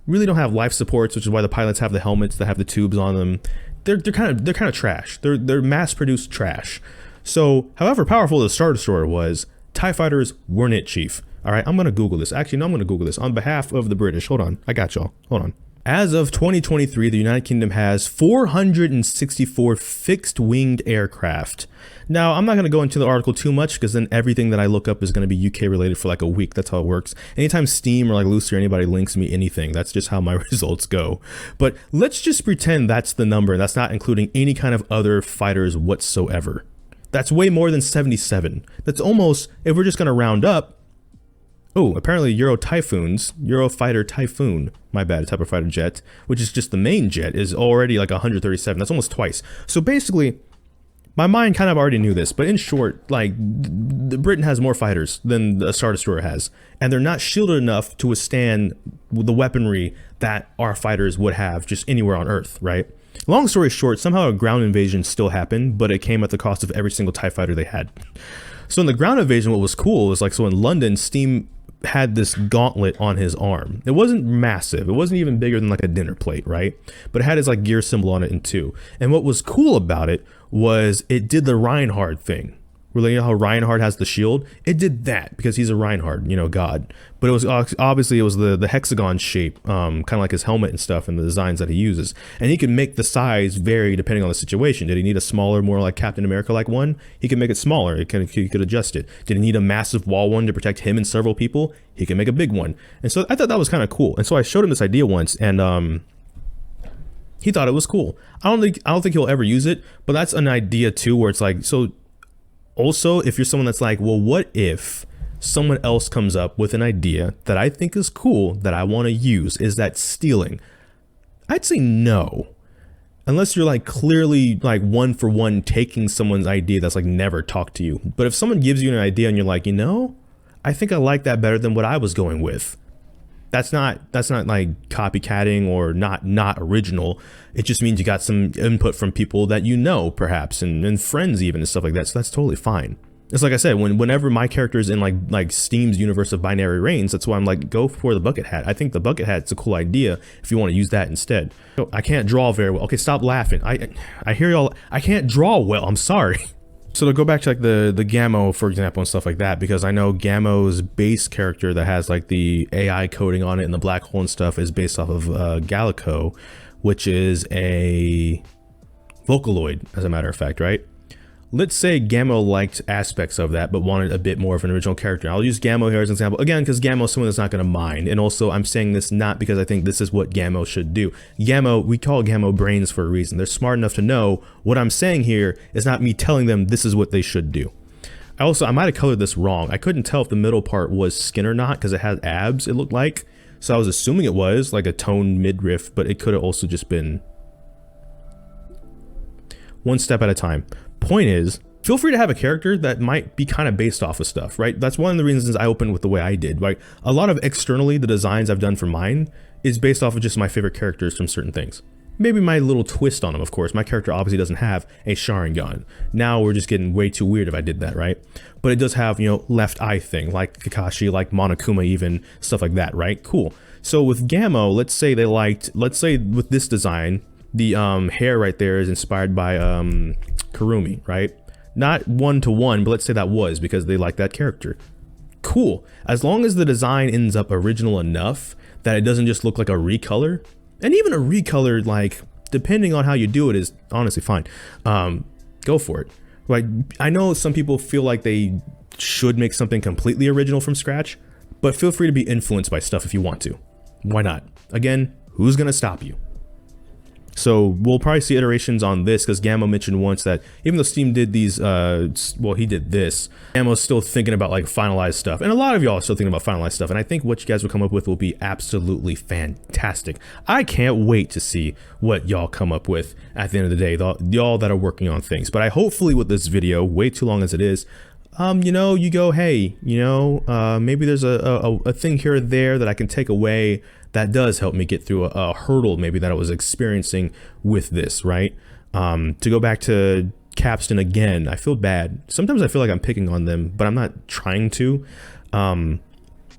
really don't have life supports, which is why the pilots have the helmets that have the tubes on them. They're kind of trash. They're mass-produced trash. So, however powerful the Star Destroyer was, TIE fighters weren't it, Chief. All right, I'm going to Google this. Actually, no, I'm going to Google this on behalf of the British. Hold on. I got y'all. Hold on. As of 2023, the United Kingdom has 464 fixed-winged aircraft. Now, I'm not going to go into the article too much because then everything that I look up is going to be UK related for like a week. That's how it works. Anytime Steam or like Lucy or anybody links me anything, that's just how my results go. But let's just pretend that's the number. That's not including any kind of other fighters whatsoever. That's way more than 77. That's almost, if we're just going to round up, oh, apparently Eurofighter Typhoon, my bad, a type of fighter jet, which is just the main jet, is already like 137. That's almost twice. So basically, my mind kind of already knew this, but in short, like, Britain has more fighters than the Star Destroyer has, and they're not shielded enough to withstand the weaponry that our fighters would have just anywhere on Earth, right? Long story short, somehow a ground invasion still happened, but it came at the cost of every single TIE fighter they had. So in the ground invasion, what was cool was like, so in London, Steam had this gauntlet on his arm. It wasn't massive. It wasn't even bigger than like a dinner plate, right? But it had his like gear symbol on it in two. And what was cool about it was it did the Reinhardt thing. Really, you know how Reinhardt has the shield? It did that because he's a Reinhardt, you know, god. But it was obviously it was the hexagon shape, kind of like his helmet and stuff and the designs that he uses. And he could make the size vary depending on the situation. Did he need a smaller, more like Captain America like one? He could make it smaller. He could adjust it. Did he need a massive wall one to protect him and several people? He could make a big one. And so I thought that was kind of cool. And so I showed him this idea once, and he thought it was cool. I don't think he'll ever use it, but that's an idea too, where it's like, so. Also, if you're someone that's like, well, what if someone else comes up with an idea that I think is cool that I want to use? Is that stealing? I'd say no. Unless you're like clearly like one for one taking someone's idea that's like never talked to you. But if someone gives you an idea and you're like, you know, I think I like that better than what I was going with. That's not like copycatting or not original. It just means you got some input from people that you know, perhaps, and friends even and stuff like that. So that's totally fine. It's like I said, whenever my character is in like Steam's universe of binary reigns, that's why I'm like, go for the bucket hat. I think the bucket hat's a cool idea if you want to use that instead. I can't draw very well. Okay, stop laughing. I hear y'all. I can't draw well. I'm sorry. So to go back to like the Gammo, for example, and stuff like that, because I know Gammo's base character that has like the AI coding on it and the black hole and stuff is based off of Gallico, which is a Vocaloid, as a matter of fact, right? Let's say Gammo liked aspects of that, but wanted a bit more of an original character. I'll use Gammo here as an example, again, because Gammo is someone that's not going to mind. And also, I'm saying this not because I think this is what Gammo should do. Gammo, we call Gammo brains for a reason. They're smart enough to know what I'm saying here is not me telling them this is what they should do. I might have colored this wrong. I couldn't tell if the middle part was skin or not because it had abs, it looked like. So I was assuming it was like a toned midriff, but it could have also just been one step at a time. Point is, feel free to have a character that might be kind of based off of stuff, right? That's one of the reasons I opened with the way I did, right? A lot of externally, the designs I've done for mine is based off of just my favorite characters from certain things. Maybe my little twist on them, of course. My character obviously doesn't have a Sharingan. Now we're just getting way too weird if I did that, right? But it does have, you know, left eye thing, like Kakashi, like Monokuma even, stuff like that, right? Cool. So with Gammo, let's say with this design, the hair right there is inspired by Kurumi, right? Not one-to-one, but let's say that was because they like that character. Cool. As long as the design ends up original enough that it doesn't just look like a recolor, and even a recolor, like, depending on how you do it, is honestly fine. Go for it. Like, I know some people feel like they should make something completely original from scratch, but feel free to be influenced by stuff if you want to. Why not? Again, who's gonna stop you? So we'll probably see iterations on this because Gammo mentioned once that even though Steam did these, well, he did this, Gammo's still thinking about like finalized stuff. And a lot of y'all are still thinking about finalized stuff. And I think what you guys will come up with will be absolutely fantastic. I can't wait to see what y'all come up with at the end of the day, y'all that are working on things. But I hopefully with this video, way too long as it is, you know, you go, hey, you know, maybe there's a thing here or there that I can take away that does help me get through a hurdle maybe that I was experiencing with this, right? To go back to Capstan again, I feel bad. Sometimes I feel like I'm picking on them, but I'm not trying to.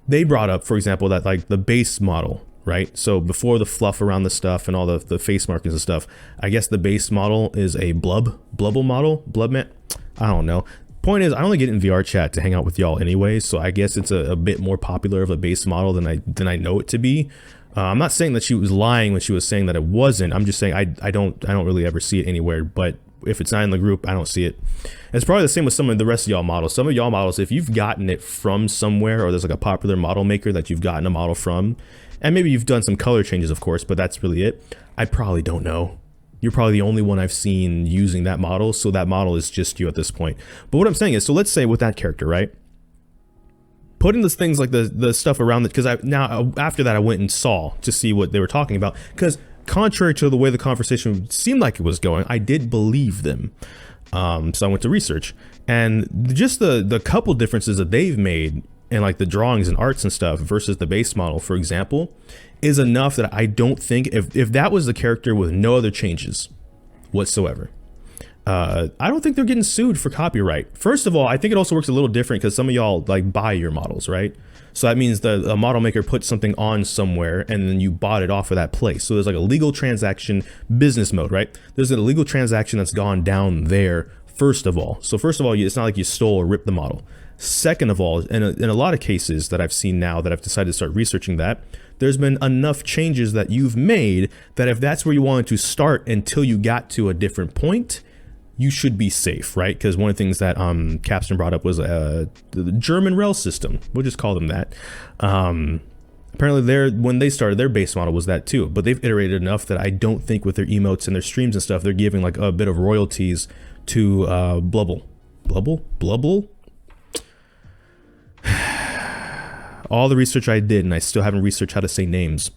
They brought up, for example, that like the base model, right? So before the fluff around the stuff and all the face markings and stuff, I guess the base model is a blubble model, blubman. I don't know. Point is, I only get in VR chat to hang out with y'all anyway, so I guess it's a bit more popular of a base model than I know it to be. I'm not saying that she was lying when she was saying that it wasn't. I'm just saying I don't really ever see it anywhere, but if it's not in the group, I don't see it. And it's probably the same with some of the rest of y'all models. Some of y'all models, if you've gotten it from somewhere, or there's like a popular model maker that you've gotten a model from, and maybe you've done some color changes, of course, but that's really it. I probably don't know. You're probably the only one I've seen using that model, so that model is just you at this point. But what I'm saying is, so let's say with that character, right? Putting those things like the stuff around it, because after that I went and saw to see what they were talking about, because contrary to the way the conversation seemed like it was going, I did believe them. So I went to research, and just the couple differences that they've made in like the drawings and arts and stuff versus the base model, for example, is enough that I don't think if that was the character with no other changes whatsoever, I don't think they're getting sued for copyright. First of all, I think it also works a little different because some of y'all like buy your models, right? So that means the model maker put something on somewhere and then you bought it off of that place. So there's like a legal transaction business mode, right? There's a legal transaction that's gone down there, first of all. So first of all, it's not like you stole or ripped the model. Second of all, in a lot of cases that I've seen now that I've decided to start researching that, there's been enough changes that you've made that if that's where you wanted to start until you got to a different point, you should be safe, right? Because one of the things that Capstan brought up was the German rail system. We'll just call them that. Apparently when they started, their base model was that too, but they've iterated enough that I don't think with their emotes and their streams and stuff, they're giving like a bit of royalties to Blubble. All the research I did, and I still haven't researched how to say names.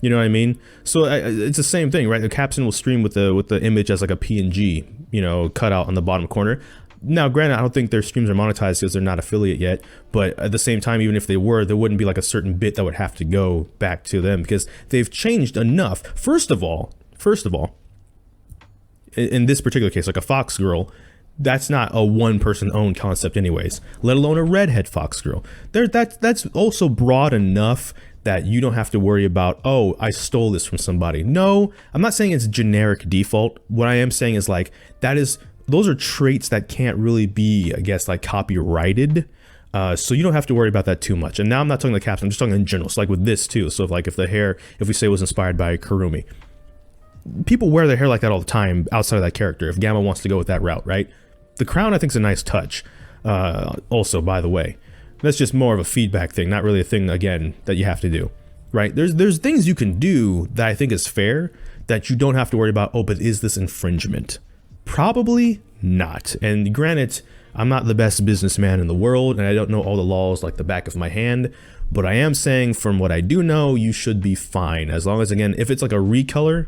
You know what I mean? So it's the same thing, right? The Capstan will stream with the image as like a PNG, you know, cut out on the bottom corner. Now, granted, I don't think their streams are monetized because they're not affiliate yet, but at the same time, even if they were, there wouldn't be like a certain bit that would have to go back to them because they've changed enough. First of all, in this particular case, like a Fox girl, That's not a one person owned concept anyways, let alone a redhead fox girl. That's also broad enough that you don't have to worry about, oh, I stole this from somebody. No, I'm not saying it's generic default. What I am saying is like, those are traits that can't really be, I guess, like copyrighted. So you don't have to worry about that too much. And now I'm not talking the caps, I'm just talking in general. So like with this too. So if the hair, if we say it was inspired by Kurumi, people wear their hair like that all the time outside of that character. If Gamma wants to go with that route, right? The crown I think is a nice touch. Also, by the way, that's just more of a feedback thing, not really a thing, again, that you have to do, right? There's things you can do that I think is fair that you don't have to worry about, oh, but is this infringement? Probably not. And granted, I'm not the best businessman in the world, and I don't know all the laws like the back of my hand, but I am saying from what I do know, you should be fine. As long as, again, if it's like a recolor,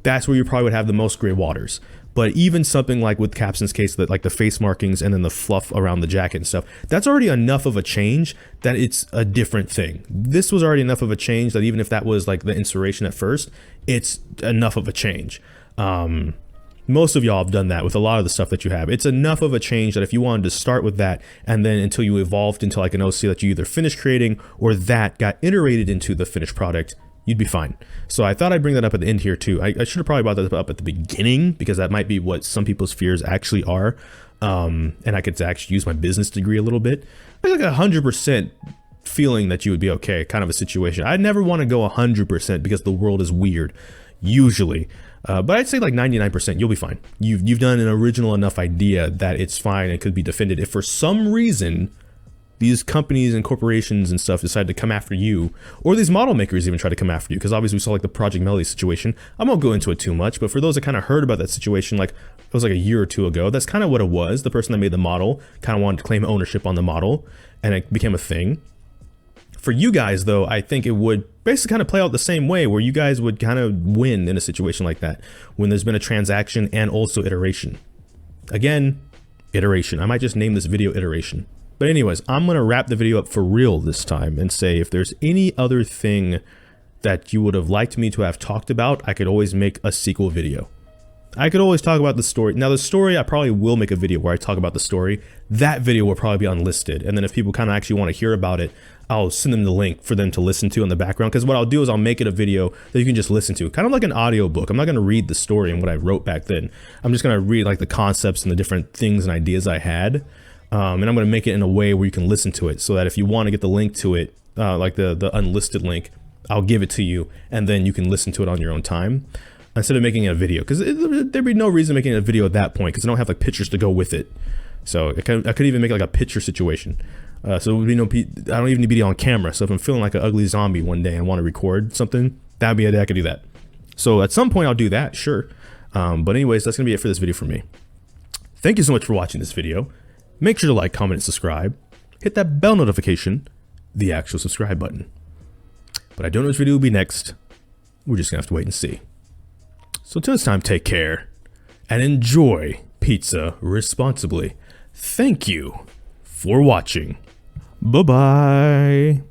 that's where you probably would have the most gray waters. But even something like with Capson's case, that like the face markings and then the fluff around the jacket and stuff, that's already enough of a change that it's a different thing. This was already enough of a change that even if that was like the inspiration at first, it's enough of a change. Most of y'all have done that with a lot of the stuff that you have. It's enough of a change that if you wanted to start with that and then until you evolved into like an OC that you either finished creating or that got iterated into the finished product, you'd be fine. So I thought I'd bring that up at the end here too. I should have probably brought that up at the beginning because that might be what some people's fears actually are. And I could actually use my business degree a little bit. Like 100% feeling that you would be okay, kind of a situation. I never want to go 100% because the world is weird, usually. But I'd say like 99%, you'll be fine. You've done an original enough idea that it's fine and could be defended. If for some reason these companies and corporations and stuff decide to come after you, or these model makers even try to come after you, because obviously we saw like the Project Melody situation. I won't go into it too much, but for those that kind of heard about that situation, like it was like a year or two ago, that's kind of what it was. The person that made the model kind of wanted to claim ownership on the model, and it became a thing. For you guys though, I think it would basically kind of play out the same way, where you guys would kind of win in a situation like that, when there's been a transaction and also iteration. Again, iteration. I might just name this video iteration. But anyways, I'm going to wrap the video up for real this time and say if there's any other thing that you would have liked me to have talked about, I could always make a sequel video. I could always talk about the story. Now the story, I probably will make a video where I talk about the story. That video will probably be unlisted. And then if people kind of actually want to hear about it, I'll send them the link for them to listen to in the background. Because what I'll do is I'll make it a video that you can just listen to. Kind of like an audio book. I'm not going to read the story and what I wrote back then. I'm just going to read like the concepts and the different things and ideas I had. And I'm going to make it in a way where you can listen to it so that if you want to get the link to it, like the unlisted link, I'll give it to you and then you can listen to it on your own time instead of making it a video, because there'd be no reason making it a video at that point because I don't have like pictures to go with it. So I could even make like a picture situation. So it would be I don't even need to be on camera. So if I'm feeling like an ugly zombie one day and want to record something, that'd be a day I could do that. So at some point I'll do that, sure. But anyways, that's going to be it for this video for me. Thank you so much for watching this video. Make sure to like, comment, and subscribe. Hit that bell notification, the actual subscribe button. But I don't know which video will be next. We're just gonna have to wait and see. So until this time, take care and enjoy pizza responsibly. Thank you for watching. Bye-bye.